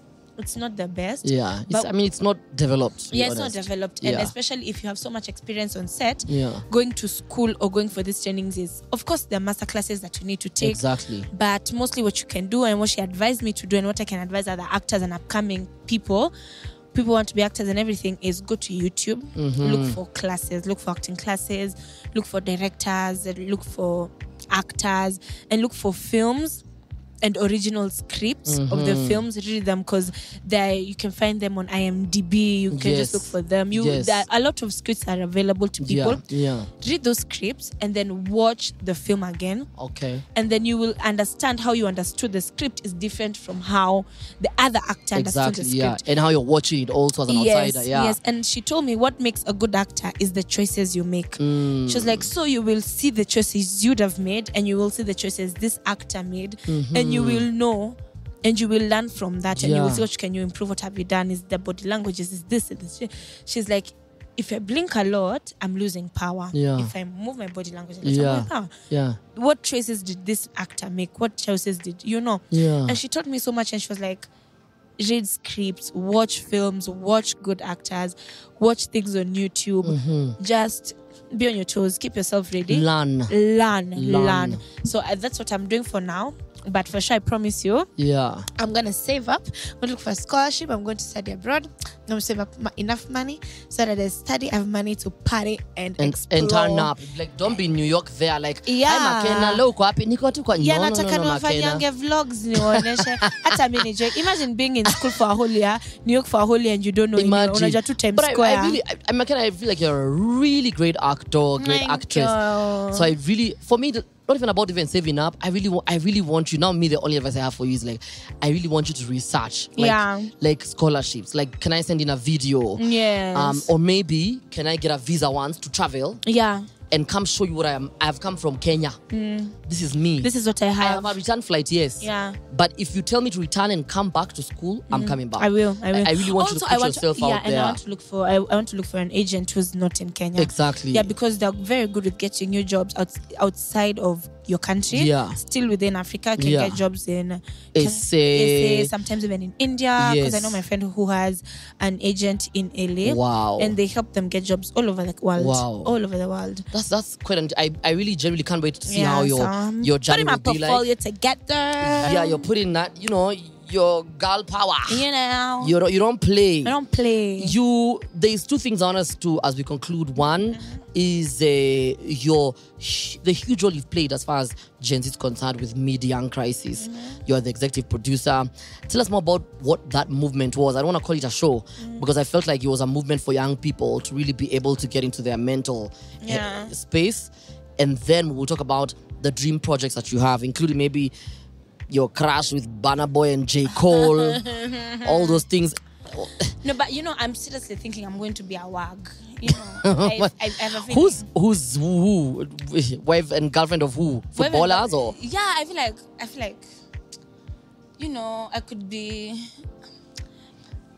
Speaker 2: not the best.
Speaker 1: Yeah. It's not developed.
Speaker 2: Yeah, it's not developed. And especially if you have so much experience on set, going to school or going for these trainings is, of course, there are master classes that you need to take.
Speaker 1: Exactly.
Speaker 2: But mostly what you can do and what she advised me to do and what I can advise other actors and upcoming people want to be actors and everything, is go to YouTube, look for classes, look for acting classes, look for directors, look for actors, and look for films and original scripts of the films. Read them, because you can find them on IMDb. You can just look for them. There are a lot of scripts are available to people. Read those scripts and then watch the film again.
Speaker 1: Okay.
Speaker 2: And then you will understand how you understood the script is different from how the other actor understood the script.
Speaker 1: And how you're watching it also as an outsider.
Speaker 2: Yes. And she told me what makes a good actor is the choices you make. She was like, so you will see the choices you'd have made, and you will see the choices this actor made, and you will know, and you will learn from that, and you will see what can you improve, what have you done, is the body language, is this. She's like, if I blink a lot, I'm losing power. If I move my body language, I'm losing power. What choices did this actor make? What choices did And she taught me so much, and she was like, read scripts, watch films, watch good actors, watch things on YouTube. Just be on your toes, keep yourself ready. Learn. So that's what I'm doing for now. But for sure, I promise you, I'm going to save up. I'm going to look for a scholarship. I'm going to study abroad. I'm going to save up enough money so that I study, I have money to party and explore.
Speaker 1: And turn up. Like, don't be in New York there. Like, hi Makena, leo uko wapi? Niko tu kwa
Speaker 2: nataka niwafanyange vlogs niwaoneshe. Hata mimi nijoke. Imagine being in school for a whole year, New York for a whole year, and you don't know. Unajua tu Times Square.
Speaker 1: Makena, I feel like you're a really great actor, great actress. So I really, for me, not even about even saving up. I really want you. Now, me, the only advice I have for you is like, I really want you to research, like scholarships. Like, can I send in a video?
Speaker 2: Yes.
Speaker 1: Or maybe can I get a visa once to travel?
Speaker 2: Yeah.
Speaker 1: and come show you what I am. I've come from Kenya. This is me.
Speaker 2: This is what I
Speaker 1: I
Speaker 2: have.
Speaker 1: have a return flight, yes.
Speaker 2: Yeah.
Speaker 1: But if you tell me to return and come back to school, I'm coming back.
Speaker 2: I will.
Speaker 1: I really want you to put yourself out
Speaker 2: and
Speaker 1: there.
Speaker 2: I want to look for an agent who's not in Kenya.
Speaker 1: Exactly.
Speaker 2: Yeah, because they're very good with getting you jobs outside of your country.
Speaker 1: Yeah.
Speaker 2: Still within Africa, can get jobs in
Speaker 1: SA,
Speaker 2: sometimes even in India. Because I know my friend who has an agent in LA.
Speaker 1: Wow.
Speaker 2: And they help them get jobs all over the world.
Speaker 1: Wow.
Speaker 2: All over the world.
Speaker 1: That's quite. I really genuinely can't wait to see how your journey will be like.
Speaker 2: Putting my portfolio together.
Speaker 1: Yeah, you're putting that. Your girl power. You don't play.
Speaker 2: I don't play.
Speaker 1: There's two things I want us to, as we conclude. One is the huge role you've played as far as Gen Z is concerned with mid-young crisis. You're the executive producer. Tell us more about what that movement was. I don't want to call it a show because I felt like it was a movement for young people to really be able to get into their mental space. And then we'll talk about the dream projects that you have, including maybe your crash with Burna Boy and J. Cole, all those things.
Speaker 2: No, but I'm seriously thinking I'm going to be a wag. I have a feeling.
Speaker 1: Who's who? Wife and girlfriend of who? Footballers or?
Speaker 2: Yeah, I feel like, I could be.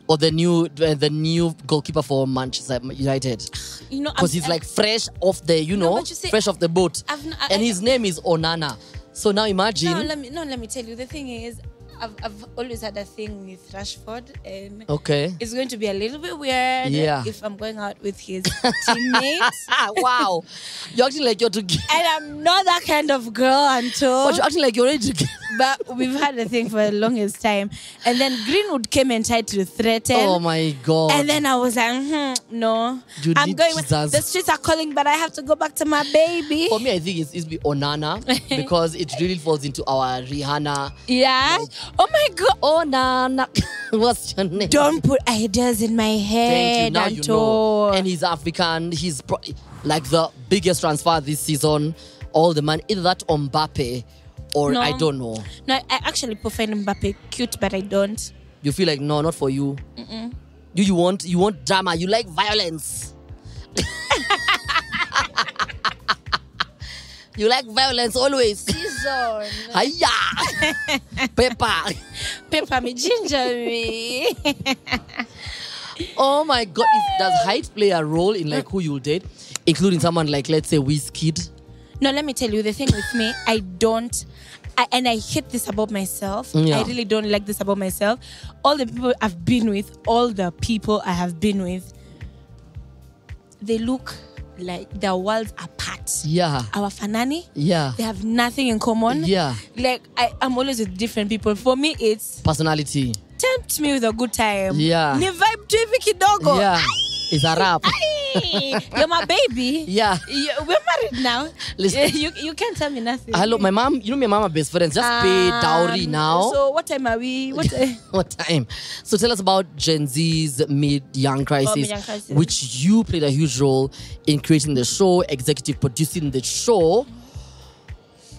Speaker 1: Or the new goalkeeper for Manchester United. Because he's like fresh off the, fresh off the boat. And his name is Onana. So now imagine.
Speaker 2: Let me tell you. The thing is, I've always had a thing with Rashford, and it's going to be a little bit weird if I'm going out with his teammates.
Speaker 1: Wow, you're acting like you're together.
Speaker 2: And I'm not that kind of girl, Anto.
Speaker 1: But you're acting like you're already together.
Speaker 2: But we've had a thing for the longest time, and then Greenwood came and tried to threaten.
Speaker 1: Oh my God!
Speaker 2: And then I was like, no, I'm going. The streets are calling, but I have to go back to my baby.
Speaker 1: For me, I think it's be Onana because it really falls into our Rihanna.
Speaker 2: Yeah. Oh my God.
Speaker 1: Onana. What's your name?
Speaker 2: Don't put ideas in my head.
Speaker 1: Thank you. Now
Speaker 2: Anto.
Speaker 1: And he's African. He's like the biggest transfer this season. All the money, either that or Mbappe. Or I don't know.
Speaker 2: No, I actually find Mbappe cute, but I don't.
Speaker 1: You feel like no, not for you. You want drama. You like violence. You like violence always.
Speaker 2: Season.
Speaker 1: Hiya. Pepper
Speaker 2: me, ginger me.
Speaker 1: Oh my God! Does height play a role in like who you'll date, including someone like, let's say, Wizkid?
Speaker 2: No, let me tell you, the thing with me, and I hate this about myself. I really don't like this about myself. All the people I've been with, they look like they're worlds apart.
Speaker 1: Yeah.
Speaker 2: Our Fanani.
Speaker 1: Yeah.
Speaker 2: They have nothing in common.
Speaker 1: Yeah.
Speaker 2: Like, I'm always with different people. For me, it's
Speaker 1: personality.
Speaker 2: Tempt me with a good time.
Speaker 1: Yeah.
Speaker 2: Ni vibe tu hivi kidogo.
Speaker 1: Yeah. It's a rap.
Speaker 2: You're my baby.
Speaker 1: Yeah.
Speaker 2: We're married now.
Speaker 1: Listen.
Speaker 2: You can't tell me nothing.
Speaker 1: Hello, my mom. My mom are best friends. Just pay dowry now.
Speaker 2: So what time are we?
Speaker 1: What time? So tell us about Gen Z's mid-young crisis, which you played a huge role in creating the show, executive producing the show.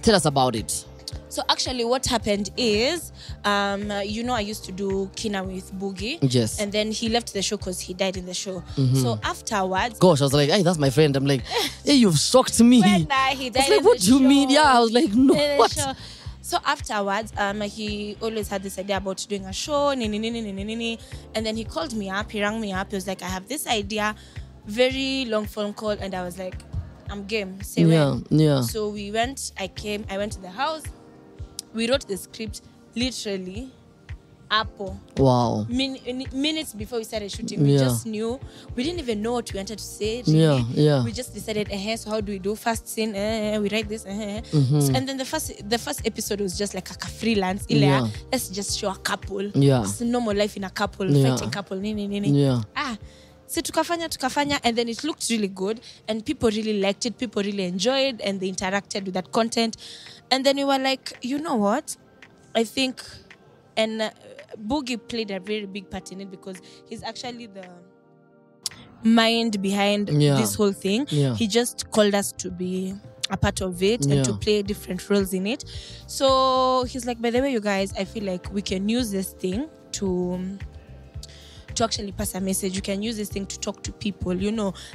Speaker 1: Tell us about it.
Speaker 2: So actually what happened is, I used to do Kina with Boogie.
Speaker 1: Yes.
Speaker 2: And then he left the show because he died in the show. So afterwards...
Speaker 1: Gosh, I was like, hey, that's my friend. I'm like, hey, you've shocked me.
Speaker 2: When he died
Speaker 1: I was like, what do you mean? Yeah, I was like, no, what?
Speaker 2: So afterwards, he always had this idea about doing a show, and then he called me up, he rang me up, he was like, I have this idea, very long phone call, and I was like, I'm game, say when.
Speaker 1: Yeah.
Speaker 2: So we went, I went to the house, we wrote the script literally Apple.
Speaker 1: Wow.
Speaker 2: Minutes before we started shooting, we just knew. We didn't even know what we wanted to say. Really.
Speaker 1: Yeah.
Speaker 2: We just decided, so how do we do first scene? We write this. So, and then the first episode was just like a freelance. Let's just show a couple.
Speaker 1: Yeah.
Speaker 2: It's normal life in a couple, fighting couple.
Speaker 1: Yeah.
Speaker 2: So tukafanya, and then it looked really good, and people really liked it. People really enjoyed, and they interacted with that content. And then we were like, you know what? I think, and Boogie played a very big part in it because he's actually the mind behind this whole thing. Yeah. He just called us to be a part of it and to play different roles in it. So he's like, by the way, you guys, I feel like we can use this thing to to actually pass a message. You can use this thing to talk to people.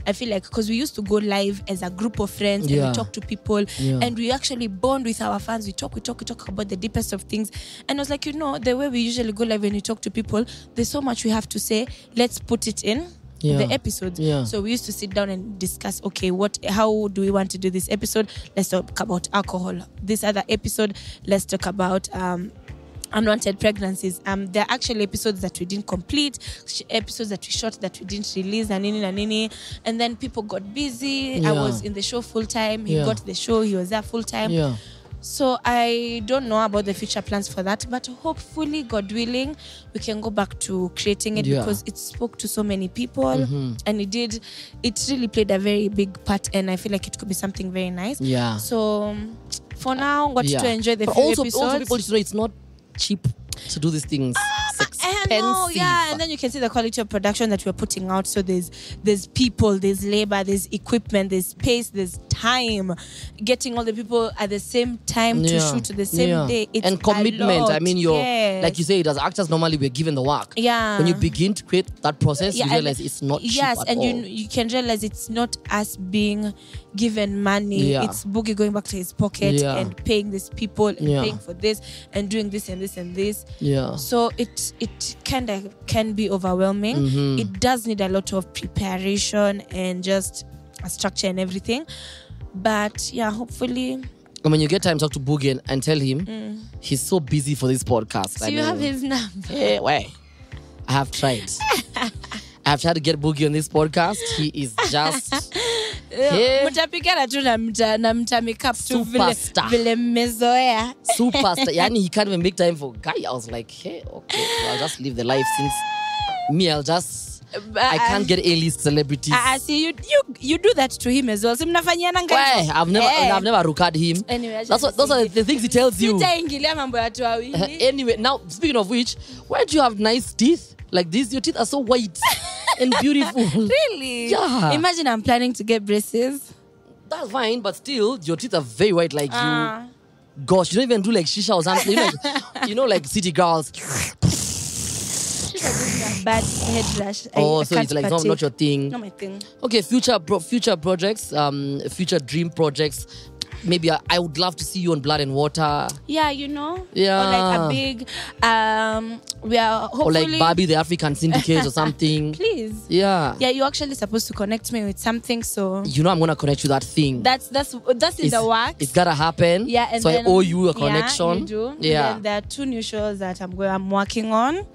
Speaker 2: I feel like because we used to go live as a group of friends and we talk to people and we actually bond with our fans. We talk about the deepest of things. And I was like, the way we usually go live when we talk to people, there's so much we have to say. Let's put it in the episodes. So we used to sit down and discuss, okay, how do we want to do this episode? Let's talk about alcohol. This other episode, let's talk about unwanted pregnancies. There are actually episodes that we didn't complete, episodes that we shot that we didn't release, and then people got busy. I was in the show full time. He got the show. He was there full time. So I don't know about the future plans for that, but hopefully, God willing, we can go back to creating it because it spoke to so many people and it really played a very big part, and I feel like it could be something very nice. So for now, got to enjoy the few episodes.
Speaker 1: Also people should know it's not cheap to do these things. It's expensive.
Speaker 2: And then you can see the quality of production that we're putting out. So there's people, there's labor, there's equipment, there's space, there's time. Getting all the people at the same time to shoot the same day. It's
Speaker 1: and commitment.
Speaker 2: A lot.
Speaker 1: I mean, like you say, as actors, normally we're given the work. When you begin to create that process, you realize it's not cheap at all.
Speaker 2: You can realize it's not us being given money. It's Boogie going back to his pocket and paying these people and paying for this and doing this and this and this. So it kind of can be overwhelming. It does need a lot of preparation and just a structure and everything. But hopefully.
Speaker 1: And when you get time, talk to Boogie and tell him he's so busy for this podcast.
Speaker 2: So you have his number.
Speaker 1: Hey, wait. I have tried. I have tried to get Boogie on this podcast. He is just
Speaker 2: mtapigana tu na mtamikap tu vile mmezoea.
Speaker 1: Superstar. Yani he can't even make time for guy. I was like, hey, okay, so I'll just live the life since me. I can't get A-list celebrities.
Speaker 2: See, you do that to him as well. So mnafanyiana
Speaker 1: guys. I've never rooked him. Anyway, those are the things he tells you.
Speaker 2: Sitaingilia mambo ya watu wawili.
Speaker 1: Anyway, now speaking of which, why do you have nice teeth like this? Your teeth are so white and beautiful.
Speaker 2: Really?
Speaker 1: Yeah.
Speaker 2: Imagine I'm planning to get braces.
Speaker 1: That's fine, but still, your teeth are very white like you. Gosh, you don't even do like shisha or something. Like city girls.
Speaker 2: Bad head rush.
Speaker 1: So it's like not your thing.
Speaker 2: Not my thing.
Speaker 1: Okay, future projects, future dream projects. Maybe I would love to see you on Blood and Water.
Speaker 2: Yeah. Or like a big, we are hopefully...
Speaker 1: Or like Barbie, the African Syndicate or something.
Speaker 2: Please.
Speaker 1: Yeah.
Speaker 2: Yeah, you're actually supposed to connect me with something, so...
Speaker 1: I'm going to connect you that thing.
Speaker 2: That's in the works.
Speaker 1: It's got to happen.
Speaker 2: Yeah, and
Speaker 1: so
Speaker 2: then,
Speaker 1: I owe you a connection.
Speaker 2: Yeah, you do.
Speaker 1: Yeah.
Speaker 2: And then there are 2 new shows that I'm working on.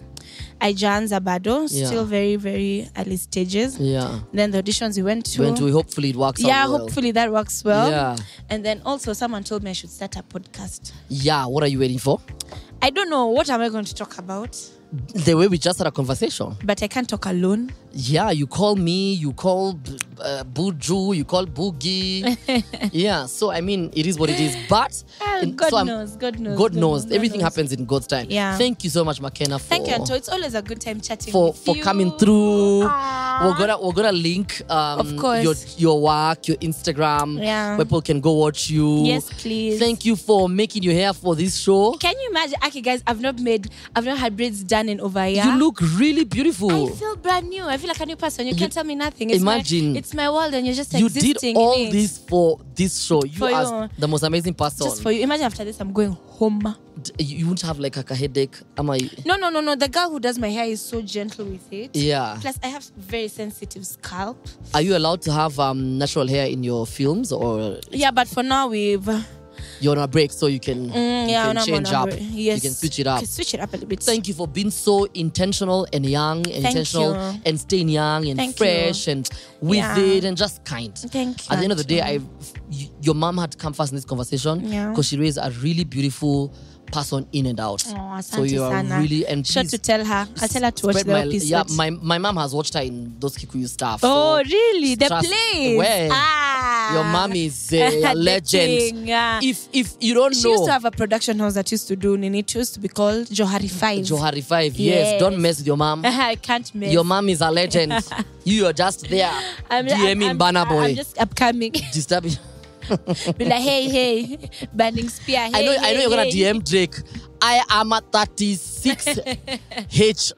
Speaker 2: Ijanza Bado, still very, very early stages. Yeah. Then the auditions we went to.
Speaker 1: Hopefully it works out well.
Speaker 2: Yeah, hopefully that works well.
Speaker 1: Yeah.
Speaker 2: And then also someone told me I should start a podcast.
Speaker 1: Yeah, what are you waiting for?
Speaker 2: I don't know. What am I going to talk about?
Speaker 1: The way we just had a conversation.
Speaker 2: But I can't talk alone.
Speaker 1: Yeah, you call me, you call Buju, you call Boogie. Yeah, so I mean, it is what it is. But
Speaker 2: God knows.
Speaker 1: Everything happens in God's time.
Speaker 2: Yeah.
Speaker 1: Thank you so much, Makena.
Speaker 2: Thank you, Anto. It's always a good time chatting
Speaker 1: for
Speaker 2: with you.
Speaker 1: coming through. We're gonna link
Speaker 2: of course.
Speaker 1: your work, your Instagram, where people can go watch you.
Speaker 2: Yes, please.
Speaker 1: Thank you for making your hair for this show.
Speaker 2: Can you imagine? Okay, guys, I've not had braids done in over a year.
Speaker 1: You look really beautiful.
Speaker 2: I feel brand new. I feel like a new person. You can't tell me nothing.
Speaker 1: It's
Speaker 2: my world, and you're just
Speaker 1: you
Speaker 2: existing.
Speaker 1: You did all this for this show. You are the most amazing person.
Speaker 2: Just for you. Imagine after this, I'm going home.
Speaker 1: You won't have like a headache. Am I?
Speaker 2: No. The girl who does my hair is so gentle with it.
Speaker 1: Yeah.
Speaker 2: Plus, I have very sensitive scalp.
Speaker 1: Are you allowed to have natural hair in your films or?
Speaker 2: Yeah, but for now
Speaker 1: you're on a break, so you can, change up.
Speaker 2: Yes.
Speaker 1: You can switch it up.
Speaker 2: Switch it up a little bit.
Speaker 1: Thank you for being so intentional and young, and staying young and fresh and with it and just kind.
Speaker 2: Thank you.
Speaker 1: At the end of the day, your mom had to come first in this conversation because she raised a really beautiful person in and out.
Speaker 2: So you are
Speaker 1: really
Speaker 2: sure to tell her. I'll tell her to watch the episode.
Speaker 1: Yeah, my mom has watched her in those Kikuyu stuff.
Speaker 2: Oh, really? The plays?
Speaker 1: Your mom is a legend. If you don't know,
Speaker 2: she used to have a production house that used to do Nini. It used to be called Johari 5.
Speaker 1: Johari 5, yes. Don't mess with your mom.
Speaker 2: I can't mess.
Speaker 1: Your mom is a legend. You are just there. DMing Banner Boy.
Speaker 2: I'm just upcoming.
Speaker 1: Disturbing.
Speaker 2: Be like, hey, burning spear.
Speaker 1: I know you're gonna DM Drake. I am at 36 H.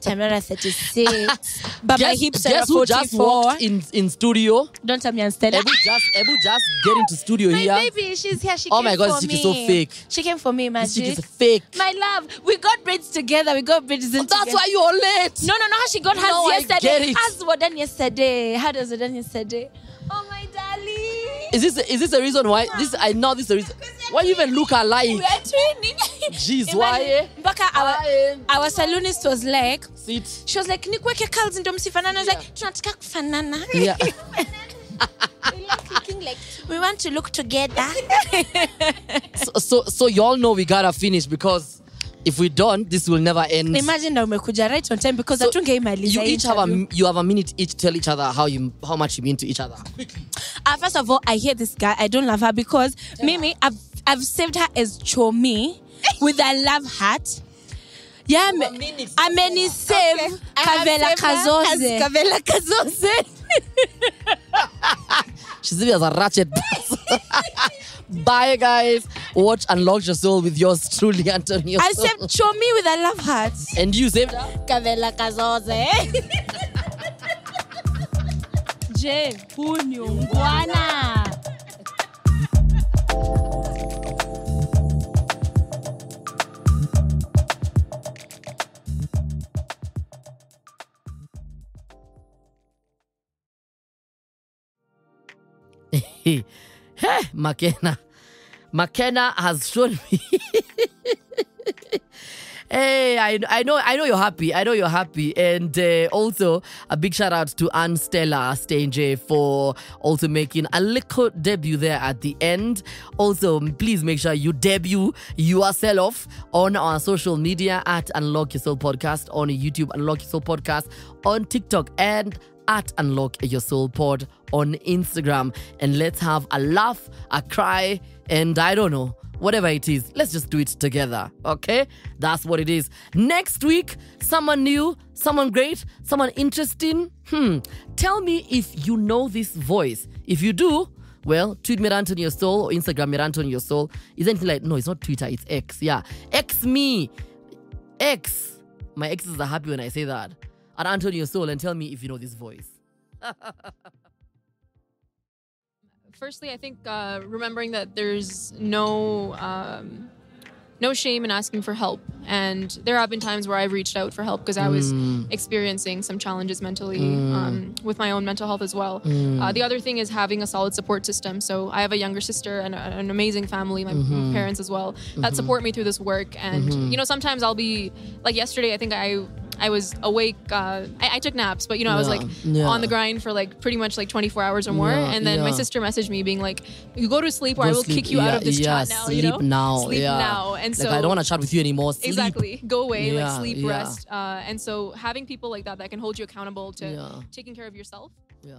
Speaker 2: Tamara 36. But my hips are
Speaker 1: Guess who just
Speaker 2: 44.
Speaker 1: walked in studio?
Speaker 2: Don't tell me I'm Stella.
Speaker 1: Ebu just get into studio
Speaker 2: My
Speaker 1: here.
Speaker 2: baby, she's here. She
Speaker 1: Oh
Speaker 2: came
Speaker 1: my God,
Speaker 2: for
Speaker 1: this chick
Speaker 2: me.
Speaker 1: is so fake.
Speaker 2: She came for me,
Speaker 1: This chick
Speaker 2: Magic.
Speaker 1: is fake.
Speaker 2: My love, we got braids together. We got braids in
Speaker 1: That's
Speaker 2: together.
Speaker 1: why you're late.
Speaker 2: No, how she got hers
Speaker 1: No, I
Speaker 2: yesterday.
Speaker 1: get it.
Speaker 2: Hers was done yesterday. How does it done yesterday? Oh my darling.
Speaker 1: Is this the reason why? I know this is the reason. Why you even look alike?
Speaker 2: We are training.
Speaker 1: Jeez, why?
Speaker 2: Mpaka our salonist was like,
Speaker 1: Sit.
Speaker 2: she was like, nikweke curls ndo msifanana. I was like, tunataka kufanana.
Speaker 1: Yeah.
Speaker 2: We like looking like we want to look together.
Speaker 1: So y'all know we gotta finish because if we don't, this will never end.
Speaker 2: Imagine now umekuja right on time because hatungeimaliza
Speaker 1: you each have a minute each to tell each other how much you mean to each other.
Speaker 2: First of all, I hate this guy. I don't love her because Mimi, I've saved her as Chomi with a love heart. Yeah, ameni save Kavela Kazoze. Kavela Kazoze.
Speaker 1: She's even as a ratchet. Bye, guys. Watch Unlock Your Soul with yours truly, Anto Neosoul.
Speaker 2: I saved Chomi with a love heart.
Speaker 1: And you saved her?
Speaker 2: Kavela Kazoze. Je, punyungwana.
Speaker 1: Hey, Makena has shown me. Hey, I know you're happy. I know you're happy. And also a big shout out to Ann Stella Stange for also making a little debut there at the end. Also, please make sure you debut yourself on our social media at Unlock Your Soul Podcast on YouTube, Unlock Your Soul Podcast on TikTok, and at Unlock Your Soul Pod on Instagram. And let's have a laugh, a cry, and I don't know, whatever it is, let's just do it together, okay? That's what it is. Next week, someone new, someone great, someone interesting. Tell me if you know this voice. If you do, well, tweet me at Anto Neosoul or Instagram me at Anto Neosoul. Is anything like, no, it's not Twitter, it's X. Yeah, X me. X. My exes are happy when I say that. At Anto Neosoul, and tell me if you know this voice.
Speaker 3: Firstly, I think remembering that there's no shame in asking for help. And there have been times where I've reached out for help because I was experiencing some challenges mentally with my own mental health as well. The other thing is having a solid support system. So I have a younger sister and an amazing family, my parents as well, that support me through this work. And, you know, sometimes I'll be, like yesterday, I think I was awake. I took naps, but, you know, I was like on the grind for like pretty much like 24 hours or more. And then my sister messaged me being like, you go to sleep or I will kick you out of this chat now.
Speaker 1: Sleep
Speaker 3: you know?
Speaker 1: now.
Speaker 3: Sleep now. And so
Speaker 1: like, I don't want to chat with you anymore. Sleep.
Speaker 3: Exactly. Go away, like sleep, rest. And so having people like that can hold you accountable to taking care of yourself.
Speaker 1: Yeah.